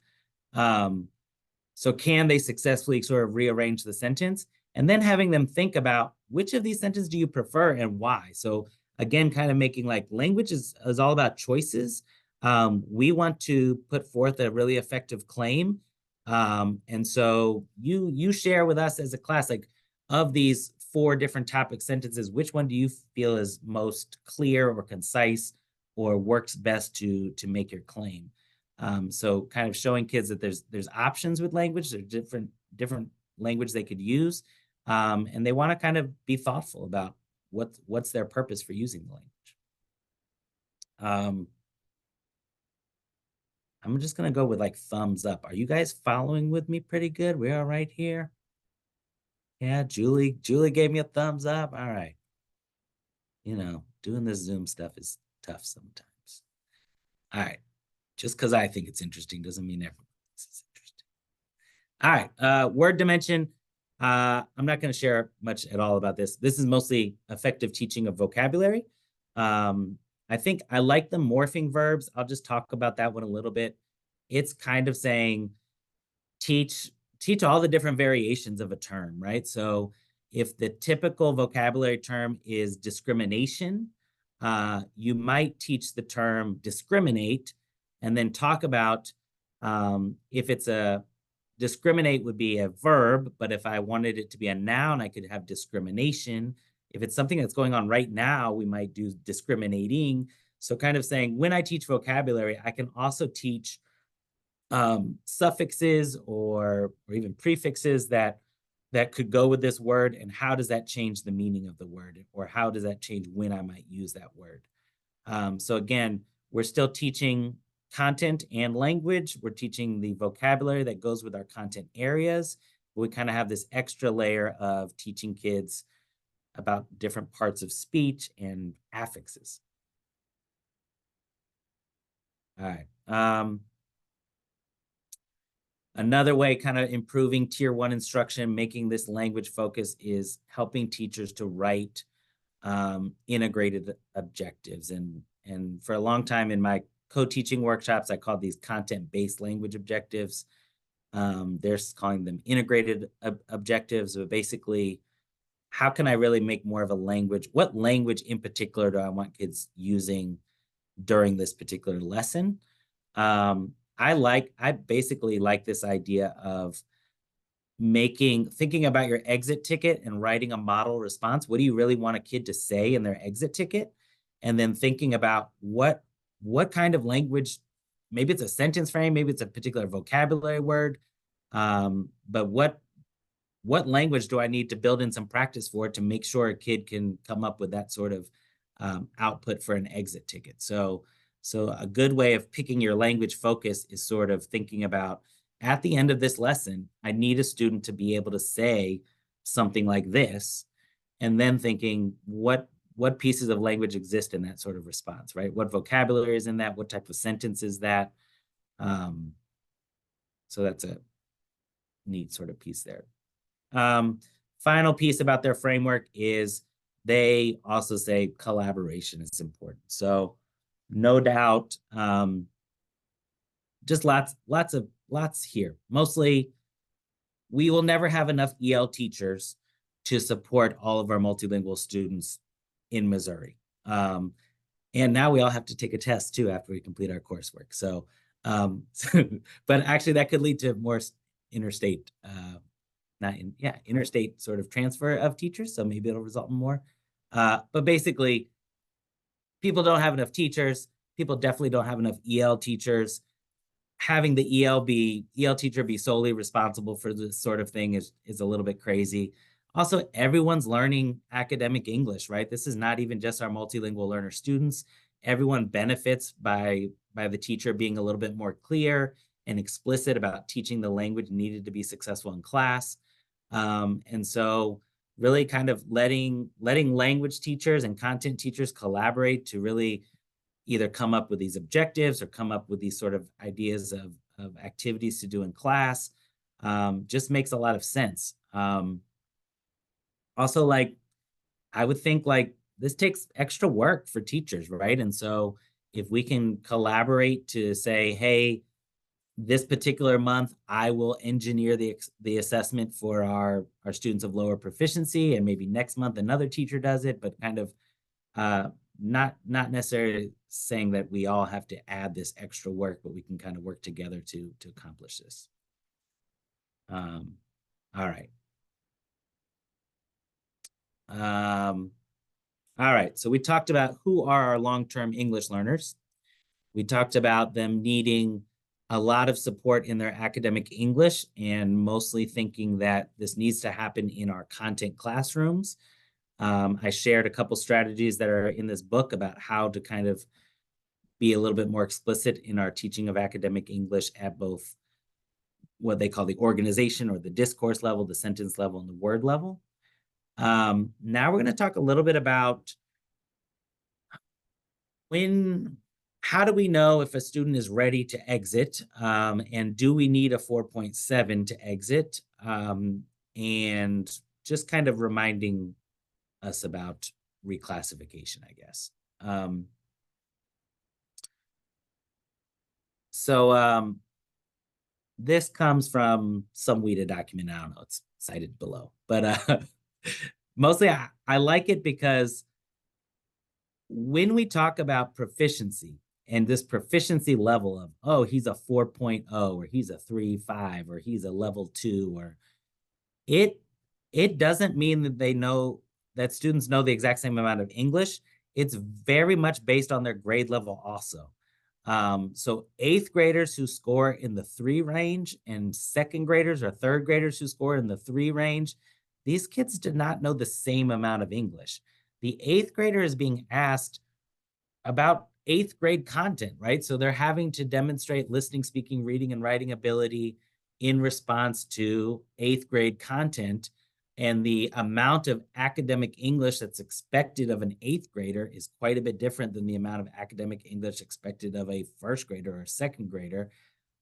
So can they successfully sort of rearrange the sentence? And then having them think about which of these sentences do you prefer and why? So again, kind of making like language is all about choices. We want to put forth a really effective claim. And so you share with us as a class, like, of these 4 different topic sentences, which one do you feel is most clear or concise or works best to make your claim? So kind of showing kids that there's options with language, there's different language they could use. And they want to kind of be thoughtful about what's their purpose for using the language. I'm just going to go with like thumbs up. Are you guys following with me pretty good? We're all right here? Yeah, Julie gave me a thumbs up. All right. Doing this Zoom stuff is tough sometimes. All right. Just because I think it's interesting doesn't mean everyone thinks it's interesting. All right. Word dimension. I'm not going to share much at all about this. This is mostly effective teaching of vocabulary. I think I like the morphing verbs. I'll just talk about that one a little bit. It's kind of saying teach all the different variations of a term, right? So if the typical vocabulary term is discrimination, you might teach the term discriminate and then talk about if it's a discriminate would be a verb, but if I wanted it to be a noun, I could have discrimination. If it's something that's going on right now, we might do discriminating. So kind of saying when I teach vocabulary, I can also teach suffixes or even prefixes that could go with this word, and how does that change the meaning of the word, or how does that change when I might use that word. So again, we're still teaching content and language. We're teaching the vocabulary that goes with our content areas. We kind of have this extra layer of teaching kids about different parts of speech and affixes. All right. Another way, kind of improving tier 1 instruction, making this language focus, is helping teachers to write integrated objectives. And for a long time in my co-teaching workshops, I called these content-based language objectives. They're calling them integrated objectives, but basically, how can I really make more of a language? What language in particular do I want kids using during this particular lesson? I basically like this idea of thinking about your exit ticket and writing a model response. What do you really want a kid to say in their exit ticket? And then thinking about what kind of language, maybe it's a sentence frame, maybe it's a particular vocabulary word, but what language do I need to build in some practice for to make sure a kid can come up with that sort of output for an exit ticket. So a good way of picking your language focus is sort of thinking about, at the end of this lesson, I need a student to be able to say something like this, and then thinking what pieces of language exist in that sort of response, right? What vocabulary is in that? What type of sentence is that? So that's a neat sort of piece there. Final piece about their framework is they also say collaboration is important. So no doubt, just lots here. Mostly, we will never have enough EL teachers to support all of our multilingual students in Missouri. And now we all have to take a test too after we complete our coursework. So, but actually that could lead to more interstate, interstate sort of transfer of teachers. So maybe it'll result in more. But basically, people don't have enough teachers. People definitely don't have enough EL teachers. Having the EL teacher be solely responsible for this sort of thing is a little bit crazy. Also, everyone's learning academic English, right? This is not even just our multilingual learner students. Everyone benefits by the teacher being a little bit more clear and explicit about teaching the language needed to be successful in class. And so really kind of letting language teachers and content teachers collaborate to really either come up with these objectives or come up with these sort of ideas of activities to do in class, just makes a lot of sense. Also, like, I would think like this takes extra work for teachers, right? And so if we can collaborate to say, hey, this particular month, I will engineer the assessment for our students of lower proficiency, and maybe next month another teacher does it, but kind of not necessarily saying that we all have to add this extra work, but we can kind of work together to accomplish this. All right. All right, so we talked about who are our long-term English learners. We talked about them needing a lot of support in their academic English, and mostly thinking that this needs to happen in our content classrooms. I shared a couple strategies that are in this book about how to kind of be a little bit more explicit in our teaching of academic English at both what they call the organization or the discourse level, the sentence level, and the word level. Now we're going to talk a little bit about how do we know if a student is ready to exit, and do we need a 4.7 to exit, and just kind of reminding us about reclassification, I guess. This comes from some WIDA document. I don't know, it's cited below, but mostly I like it because when we talk about proficiency and this proficiency level of, oh, he's a 4.0 or he's a 3.5 or he's a level 2, or it doesn't mean that they know that students know the exact same amount of English. It's very much based on their grade level also. So 8th graders who score in the 3 range and 2nd graders or 3rd graders who score in the 3 range, these kids do not know the same amount of English. The 8th grader is being asked about 8th grade content, right? So they're having to demonstrate listening, speaking, reading, and writing ability in response to 8th grade content. And the amount of academic English that's expected of an 8th grader is quite a bit different than the amount of academic English expected of a 1st grader or a 2nd grader.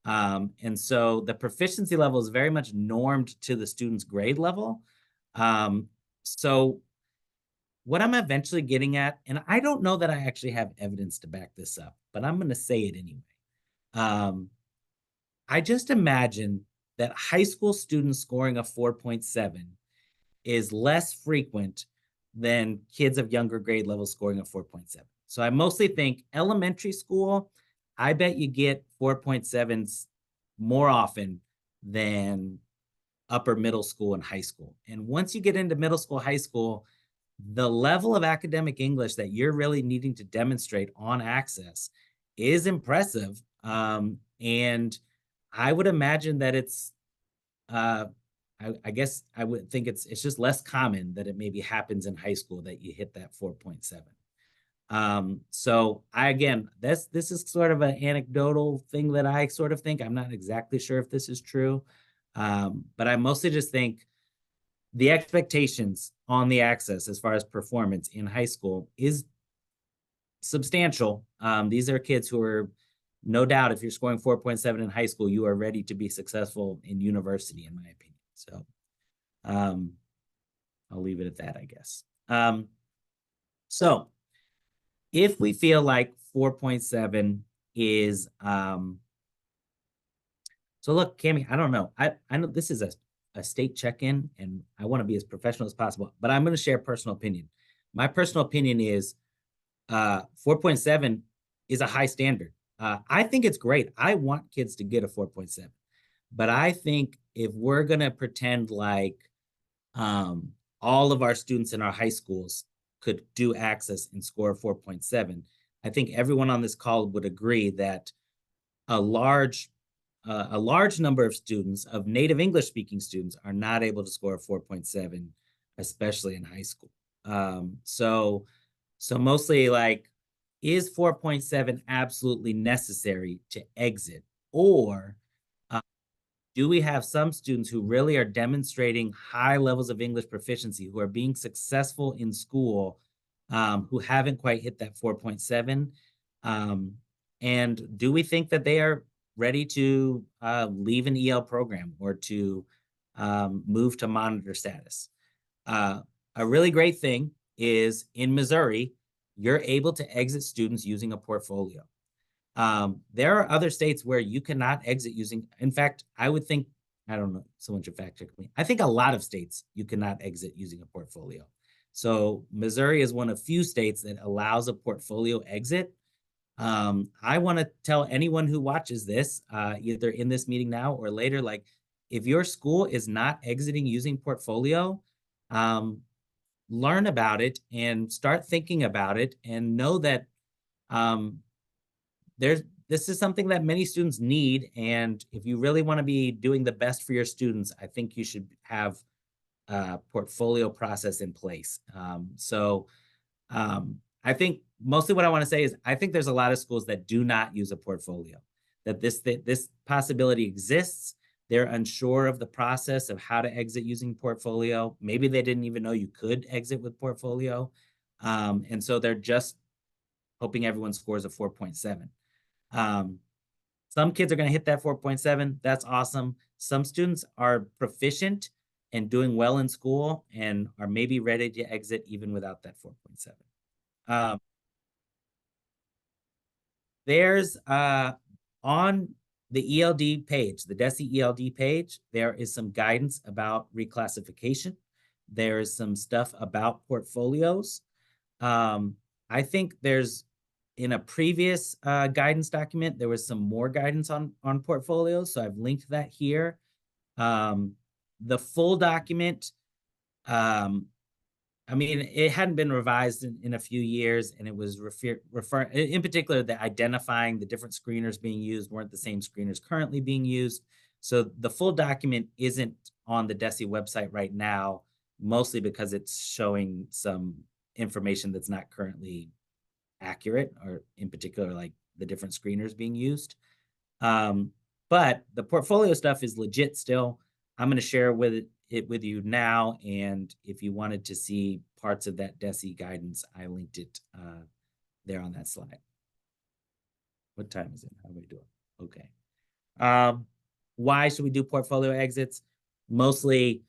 And so the proficiency level is very much normed to the student's grade level. So what I'm eventually getting at, and I don't know that I actually have evidence to back this up, but I'm going to say it anyway. I just imagine that high school students scoring a 4.7 is less frequent than kids of younger grade levels scoring a 4.7. So I mostly think elementary school, I bet you get 4.7s more often than upper middle school and high school. And once you get into middle school, high school, the level of academic English that you're really needing to demonstrate on Access is impressive. And I would imagine that it's, I guess I would think it's just less common that it maybe happens in high school that you hit that 4.7. So again, this is sort of an anecdotal thing that I sort of think. I'm not exactly sure if this is true. But I mostly just think the expectations on the access as far as performance in high school is substantial. These are kids who are, no doubt, if you're scoring 4.7 in high school, you are ready to be successful in university, in my opinion. So I'll leave it at that, I guess. So if we feel like 4.7 is, so look, Cami, I don't know. I know this is a state check-in and I want to be as professional as possible, but I'm going to share personal opinion. My personal opinion is 4.7 is a high standard. I think it's great. I want kids to get a 4.7, but I think if we're going to pretend like all of our students in our high schools could do access and score a 4.7, I think everyone on this call would agree that a large number of students, of native English speaking students, are not able to score a 4.7, especially in high school. So mostly like, is 4.7 absolutely necessary to exit? Or do we have some students who really are demonstrating high levels of English proficiency, who are being successful in school, who haven't quite hit that 4.7? And do we think that they are ready to leave an EL program or to move to monitor status? A really great thing is in Missouri, you're able to exit students using a portfolio. There are other states where you cannot exit using, in fact, I would think, I don't know, someone should fact check me. I think a lot of states you cannot exit using a portfolio. So Missouri is one of few states that allows a portfolio exit. I want to tell anyone who watches this, either in this meeting now or later, like, if your school is not exiting using portfolio, learn about it and start thinking about it, and know that this is something that many students need. And if you really want to be doing the best for your students, I think you should have a portfolio process in place. I think mostly what I want to say is I think there's a lot of schools that do not use a portfolio, that this possibility exists. They're unsure of the process of how to exit using portfolio. Maybe they didn't even know you could exit with portfolio. And so they're just hoping everyone scores a 4.7. Some kids are going to hit that 4.7. That's awesome. Some students are proficient and doing well in school and are maybe ready to exit even without that 4.7. There's on the ELD page, the DESE ELD page, there is some guidance about reclassification. There is some stuff about portfolios. I think there's, in a previous guidance document, there was some more guidance on portfolios, so I've linked that here. The full document, I mean, it hadn't been revised in a few years, and it was referring, in particular, the identifying the different screeners being used weren't the same screeners currently being used. So the full document isn't on the DESE website right now, mostly because it's showing some information that's not currently accurate, or in particular, like the different screeners being used. But the portfolio stuff is legit still. I'm going to share it with you now. And if you wanted to see parts of that DESE guidance, I linked it there on that slide. What time is it? How are we doing? Okay. Why should we do portfolio exits? Mostly,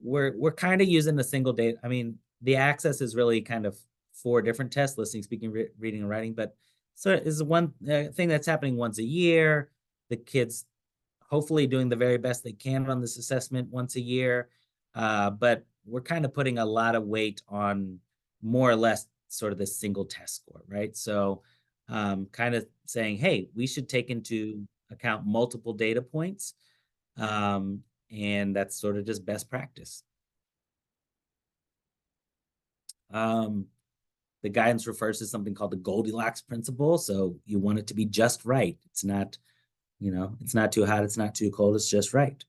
we're kind of using the single data. I mean, the access is really kind of 4 different tests: listening, speaking, reading, and writing. But so is one thing that's happening once a year. The kids hopefully doing the very best they can on this assessment once a year. But we're kind of putting a lot of weight on more or less sort of this single test score, right? So kind of saying, hey, we should take into account multiple data points. And that's sort of just best practice. The guidance refers to something called the Goldilocks principle. So you want it to be just right. It's not, it's not too hot, it's not too cold, it's just right.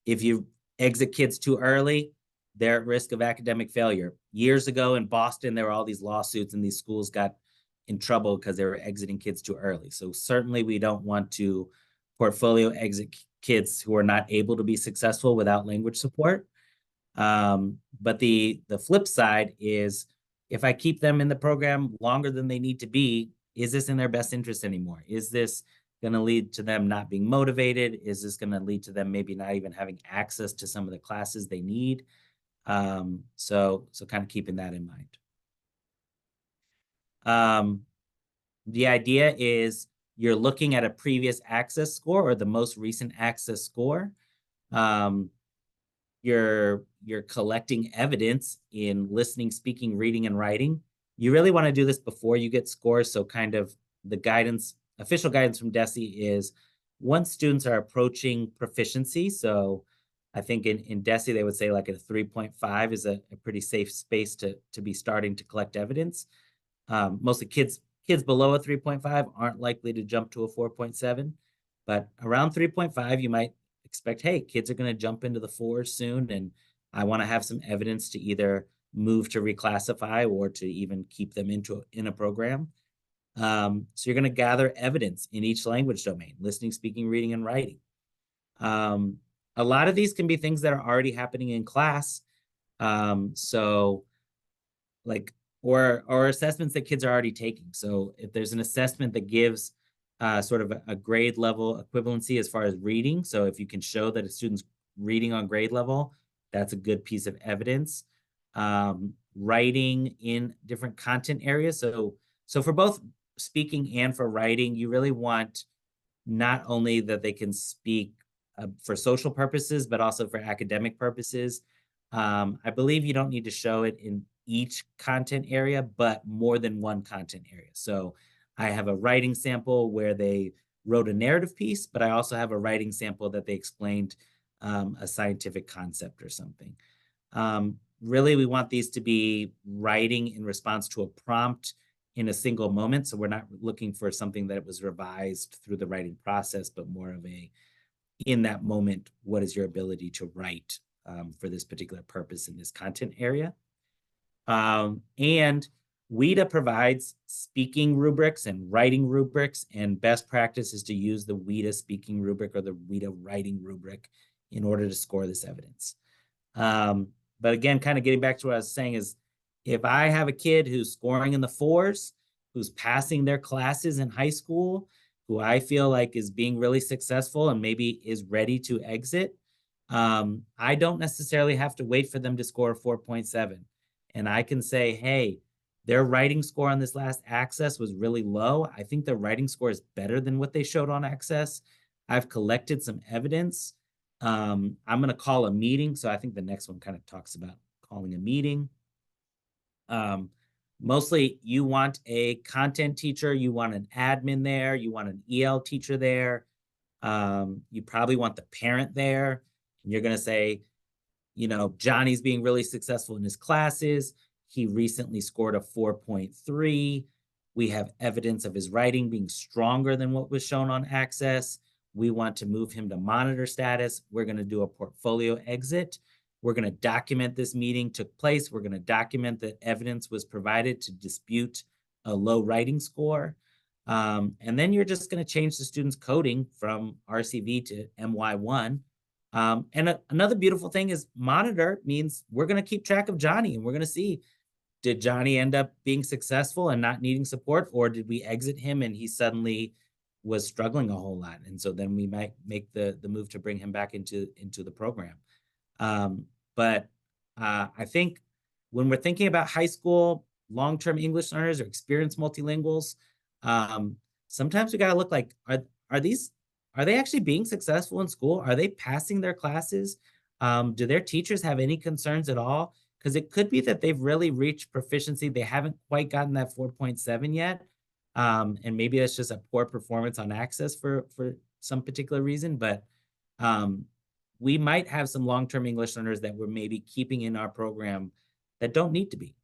If you exit kids too early, they're at risk of academic failure. Years ago in Boston, there were all these lawsuits and these schools got in trouble because they were exiting kids too early. So certainly we don't want to portfolio exit kids who are not able to be successful without language support. But the flip side is, if I keep them in the program longer than they need to be, is this in their best interest anymore? Is this going to lead to them not being motivated? Is this going to lead to them maybe not even having access to some of the classes they need? So kind of keeping that in mind. The idea is you're looking at a previous access score or the most recent access score. You're collecting evidence in listening, speaking, reading, and writing. You really want to do this before you get scores. So kind of the guidance, official guidance from DESE is once students are approaching proficiency. So I think in DESE, they would say like a 3.5 is a pretty safe space to be starting to collect evidence. Mostly kids below a 3.5 aren't likely to jump to a 4.7, but around 3.5, you might expect, hey, kids are going to jump into the 4s soon, and I want to have some evidence to either move to reclassify or to even keep them in a program. So you're going to gather evidence in each language domain: listening, speaking, reading, and writing. A lot of these can be things that are already happening in class. So like, or assessments that kids are already taking. So if there's an assessment that gives sort of a grade level equivalency as far as reading, so if you can show that a student's reading on grade level, that's a good piece of evidence. Writing in different content areas. So for both speaking and for writing, you really want not only that they can speak for social purposes, but also for academic purposes. I believe you don't need to show it in each content area, but more than one content area. So I have a writing sample where they wrote a narrative piece, but I also have a writing sample that they explained a scientific concept or something. Really, we want these to be writing in response to a prompt in a single moment. So we're not looking for something that was revised through the writing process, but more of a, in that moment, what is your ability to write for this particular purpose in this content area? And WIDA provides speaking rubrics and writing rubrics, and best practice is to use the WIDA speaking rubric or the WIDA writing rubric in order to score this evidence. But again, kind of getting back to what I was saying is, if I have a kid who's scoring in the 4s, who's passing their classes in high school, who I feel like is being really successful and maybe is ready to exit, I don't necessarily have to wait for them to score a 4.7. And I can say, hey, their writing score on this last access was really low. I think their writing score is better than what they showed on access. I've collected some evidence. I'm going to call a meeting. So I think the next one kind of talks about calling a meeting. Mostly you want a content teacher, you want an admin there, you want an EL teacher there. You probably want the parent there. And you're going to say, you know, Johnny's being really successful in his classes. He recently scored a 4.3. We have evidence of his writing being stronger than what was shown on access. We want to move him to monitor status. We're going to do a portfolio exit. We're going to document this meeting took place. We're going to document that evidence was provided to dispute a low writing score. And then you're just going to change the student's coding from RCV to MY1. And another beautiful thing is monitor means we're going to keep track of Johnny, and we're going to see, did Johnny end up being successful and not needing support, or did we exit him and he suddenly was struggling a whole lot? And so then we might make the move to bring him back into the program. But I think when we're thinking about high school long-term English learners or experienced multilinguals, sometimes we got to look like, are they actually being successful in school? Are they passing their classes? Do their teachers have any concerns at all? Because it could be that they've really reached proficiency. They haven't quite gotten that 4.7 yet. And maybe that's just a poor performance on access for some particular reason. But we might have some long-term English learners that we're maybe keeping in our program that don't need to be.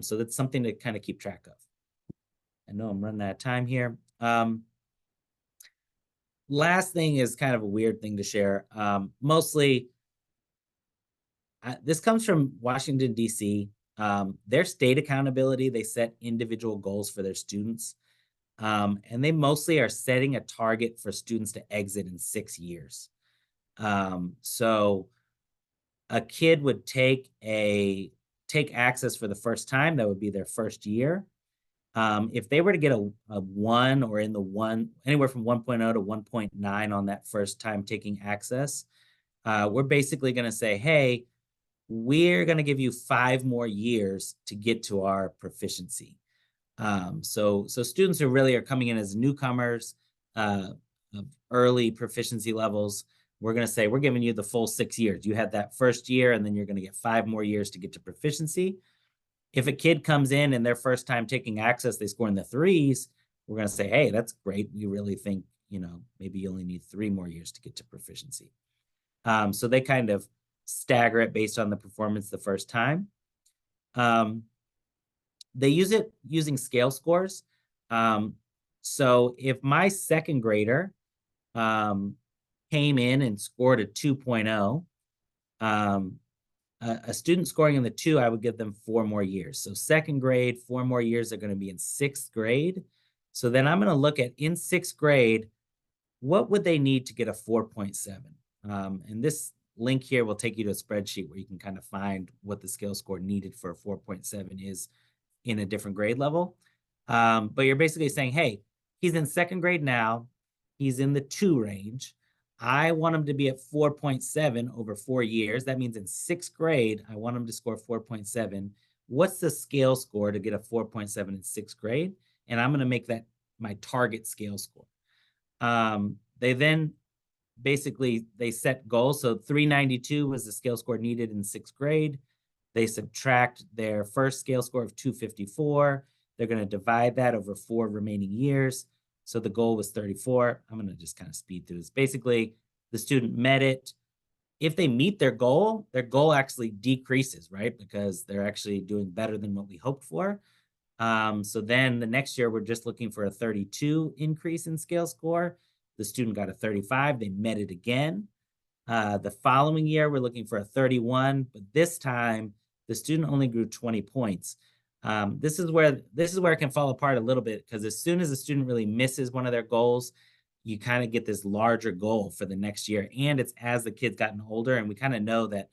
So that's something to kind of keep track of. I know I'm running out of time here. Last thing is kind of a weird thing to share. Mostly this comes from Washington, D.C. Their state accountability, they set individual goals for their students. And they mostly are setting a target for students to exit in 6 years. So a kid would take access for the first time, that would be their first year. If they were to get a 1 or in the 1, anywhere from 1.0 to 1.9 on that first time taking access, we're basically going to say, hey, we're going to give you 5 more years to get to our proficiency. So students who really are coming in as newcomers, of early proficiency levels, we're going to say, we're giving you the full 6 years. You had that first year, and then you're going to get 5 more years to get to proficiency. If a kid comes in and their first time taking access, they score in the 3s, we're going to say, hey, that's great. We really think, maybe you only need 3 more years to get to proficiency. So they kind of stagger it based on the performance the first time. They use it using scale scores. So if my second grader came in and scored a 2.0, a student scoring in the 2, I would give them 4 more years. So second grade, 4 more years, they're going to be in 6th grade. So then I'm going to look at, in 6th grade, what would they need to get a 4.7? And this link here will take you to a spreadsheet where you can kind of find what the scale score needed for a 4.7 is in a different grade level. But you're basically saying, hey, he's in 2nd grade now. He's in the 2 range. I want him to be at 4.7 over 4 years. That means in 6th grade, I want him to score 4.7. What's the scale score to get a 4.7 in 6th grade? And I'm going to make that my target scale score. They then basically, they set goals. So 392 was the scale score needed in 6th grade. They subtract their first scale score of 254. They're going to divide that over 4 remaining years. So the goal was 34. I'm going to just kind of speed through this. Basically, the student met it. If they meet their goal actually decreases, right? Because they're actually doing better than what we hoped for. So then the next year, we're just looking for a 32 increase in scale score. The student got a 35. They met it again. The following year, we're looking for a 31, but this time the student only grew 20 points. This is where it can fall apart a little bit, because as soon as a student really misses one of their goals, you kind of get this larger goal for the next year. And it's as the kid's gotten older, and we kind of know that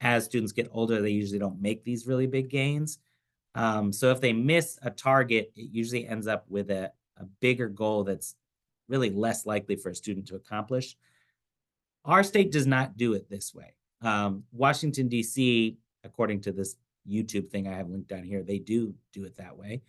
as students get older, they usually don't make these really big gains. So if they miss a target, it usually ends up with a bigger goal that's really less likely for a student to accomplish. Our state does not do it this way. Washington, D.C., according to this YouTube thing I have linked down here, they do it that way.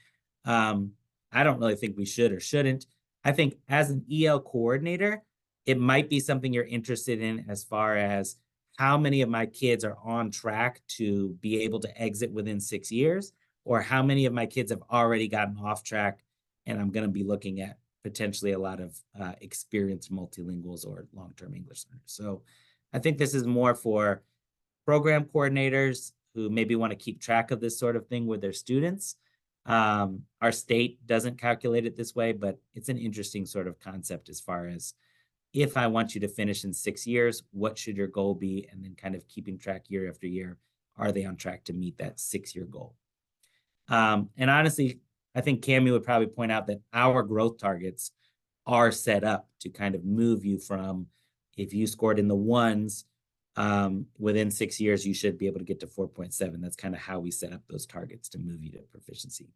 I don't really think we should or shouldn't. I think as an EL coordinator, it might be something you're interested in as far as how many of my kids are on track to be able to exit within 6 years, or how many of my kids have already gotten off track, and I'm going to be looking at potentially a lot of experienced multilinguals or long-term English learners. So I think this is more for program coordinators who maybe want to keep track of this sort of thing with their students. Our state doesn't calculate it this way, but it's an interesting sort of concept as far as, if I want you to finish in 6 years, what should your goal be? And then kind of keeping track year after year, are they on track to meet that 6-year goal? And honestly, I think Cami would probably point out that our growth targets are set up to kind of move you from, if you scored in the 1s, within 6 years, you should be able to get to 4.7. That's kind of how we set up those targets to move you to proficiency.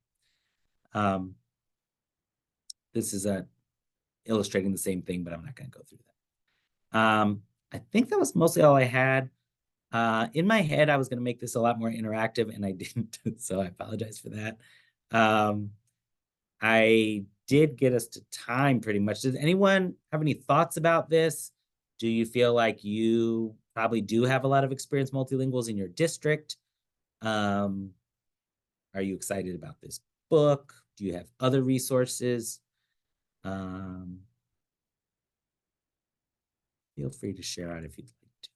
This is illustrating the same thing, but I'm not going to go through that. I think that was mostly all I had. In my head, I was going to make this a lot more interactive, and I didn't, so I apologize for that. I did get us to time pretty much. Does anyone have any thoughts about this? Do you feel like you probably do have a lot of experienced multilinguals in your district? Are you excited about this book? Do you have other resources? Feel free to share out if you'd like to.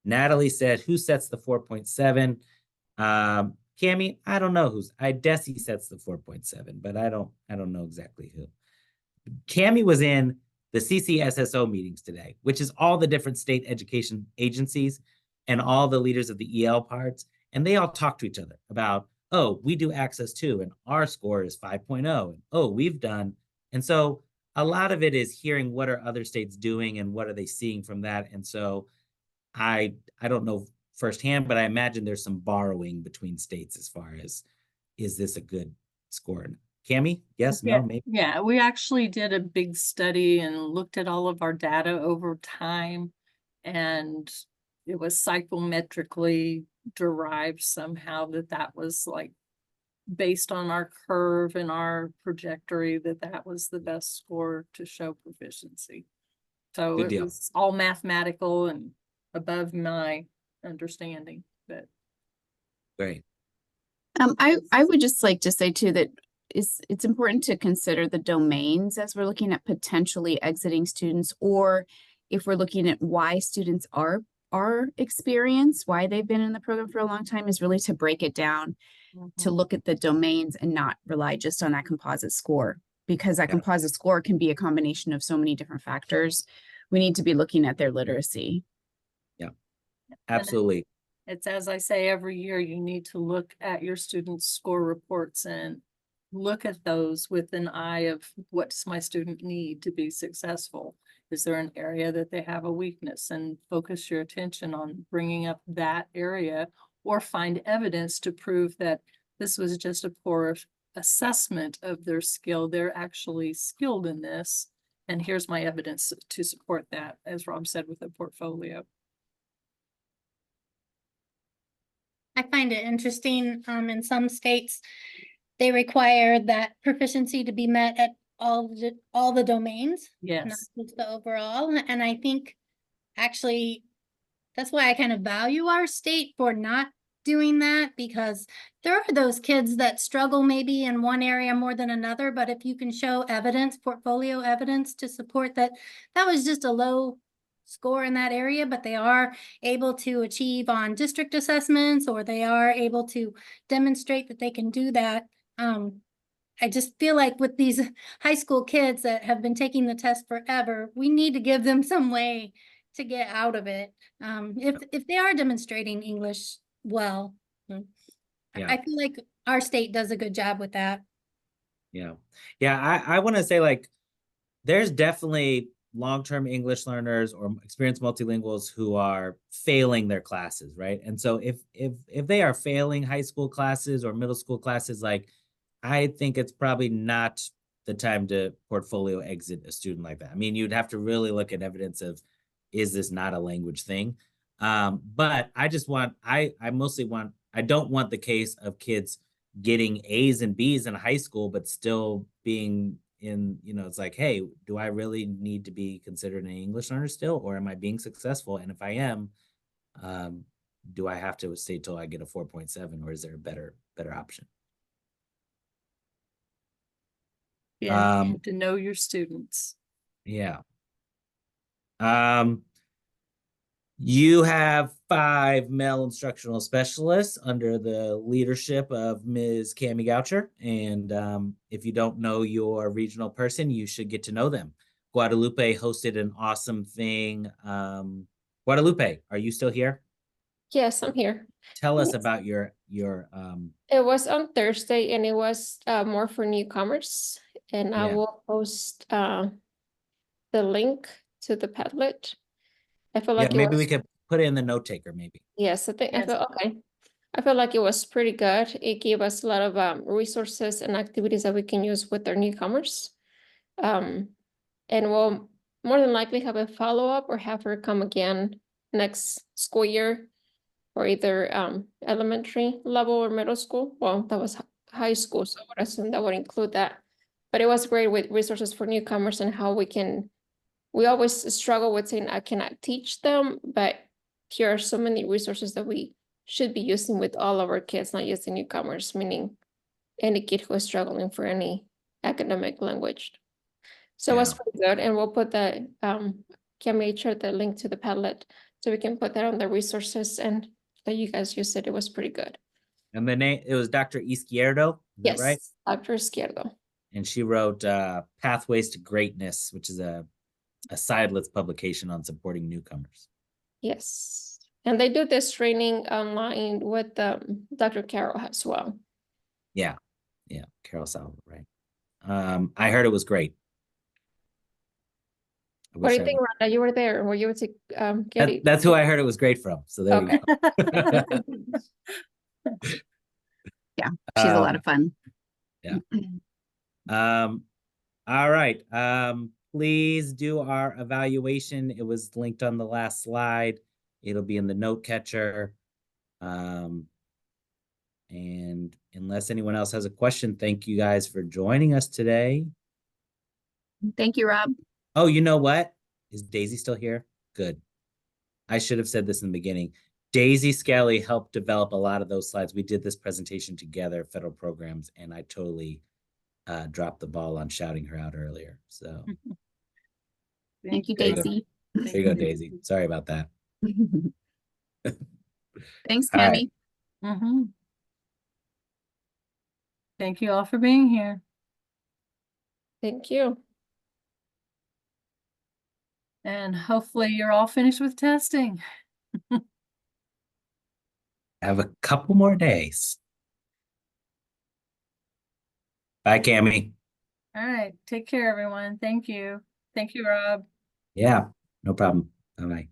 Natalie said, who sets the 4.7? Cami, I don't know Desi sets the 4.7, but I don't know exactly who. Cami was in the CCSSO meetings today, which is all the different state education agencies. and all the leaders of the EL parts, and they all talk to each other about, oh, we do access too, and our score is 5.0, and oh, we've done. And so a lot of it is hearing what are other states doing and what are they seeing from that. And so I don't know firsthand, but I imagine there's some borrowing between states as far as, is this a good score? Cami? Yes, Yeah, no, maybe? yeah, we actually did a big study and looked at all of our data over time. And it was psychometrically derived somehow that was like based on our curve and our trajectory, that was the best score to show proficiency. So Good it deal. was all mathematical and above my understanding, but Great. I would just like to say too that it's important to consider the domains as we're looking at potentially exiting students, or if we're looking at why students are experienced, why they've been in the program for a long time, is really to break it down, to look at the domains and not rely just on that composite score, because that Yeah. composite score can be a combination of so many different factors. We need to be looking at their literacy. Absolutely. it's as I say, every year you need to look at your students' score reports and look at those with an eye of what does my student need to be successful? Is there an area that they have a weakness, and focus your attention on bringing up that area, or find evidence to prove that this was just a poor assessment of their skill. They're actually skilled in this. And here's my evidence to support that, as Rob said, with a portfolio. I find it interesting, in some states, they require that proficiency to be met at all the domains, not Yes. just the overall. And I think actually that's why I kind of value our state for not doing that, because there are those kids that struggle maybe in one area more than another, but if you can show evidence, portfolio evidence to support that that was just a low score in that area, but they are able to achieve on district assessments, or they are able to demonstrate that they can do that. I just feel like with these high school kids that have been taking the test forever, we need to give them some way to get out of it. If they are demonstrating English well, Yeah. I feel like our state does a good job with that. Yeah. I want to say, like, there's definitely long-term English learners or experienced multilinguals who are failing their classes, right? And so if they are failing high school classes or middle school classes, like, I think it's probably not the time to portfolio exit a student like that. I mean, you'd have to really look at evidence of, is this not a language thing? But I mostly want, I don't want the case of kids getting A's and B's in high school, but still being in, it's like, hey, do I really need to be considered an English learner still, or am I being successful? And if I am, do I have to stay till I get a 4.7, or is there a better option? Yeah, you have to know your students. Yeah. You have 5 male instructional specialists under the leadership of Ms. Cami Goucher. And if you don't know your regional person, you should get to know them. Guadalupe hosted an awesome thing. Guadalupe, are you still here? Yes, I'm here. Tell us Yes. about your It was on Thursday and it was more for newcomers. And I Yeah. will post the link to the Padlet. I feel yeah, like it maybe we was, could put it in the note taker, maybe. yes, I think I Yes. feel okay. I feel like it was pretty good. It gave us a lot of resources and activities that we can use with our newcomers. And we'll more than likely have a follow-up or have her come again next school year, or either elementary level or middle school. Well, that was high school, so I would assume that would include that. But it was great with resources for newcomers and how we always struggle with saying, I cannot teach them, but here are so many resources that we should be using with all of our kids, not just the newcomers, meaning any kid who is struggling for any academic language. So it was Yeah. pretty good, and we'll put the can make sure the link to the Padlet so we can put that on the resources and that you guys used it. It was pretty good. And the name, it was Dr. Izquierdo, is that right? Yes, Dr. Izquierdo. And she wrote Pathways to Greatness, which is a sideless publication on supporting newcomers. Yes. And they do this training online with Dr. Carroll as well. Yeah, Carol Salvo, right? I heard it was great. I What do wish you I think, would- Rhonda? You were there. Were you able to get it? That's who I heard it was great from. So there you Okay. go. Yeah, she's a lot of fun. yeah. All right. Please do our evaluation. It was linked on the last slide. It'll be in the note catcher. And unless anyone else has a question, thank you guys for joining us today. Thank you, Rob. Oh, you know what? Is Daisy still here? Good. I should have said this in the beginning. Daisy Skelly helped develop a lot of those slides. We did this presentation together, federal programs, and I totally dropped the ball on shouting her out earlier. So Thank you, There you go. Daisy. there you go, Daisy. Sorry about that. Thanks, All right. Cammy. Mhm. Thank you all for being here. Thank you. And hopefully you're all finished with testing. Have a couple more days. Bye, Cammy. All right. Take care, everyone. Thank you. Thank you, Rob. Yeah, no problem. Bye-bye.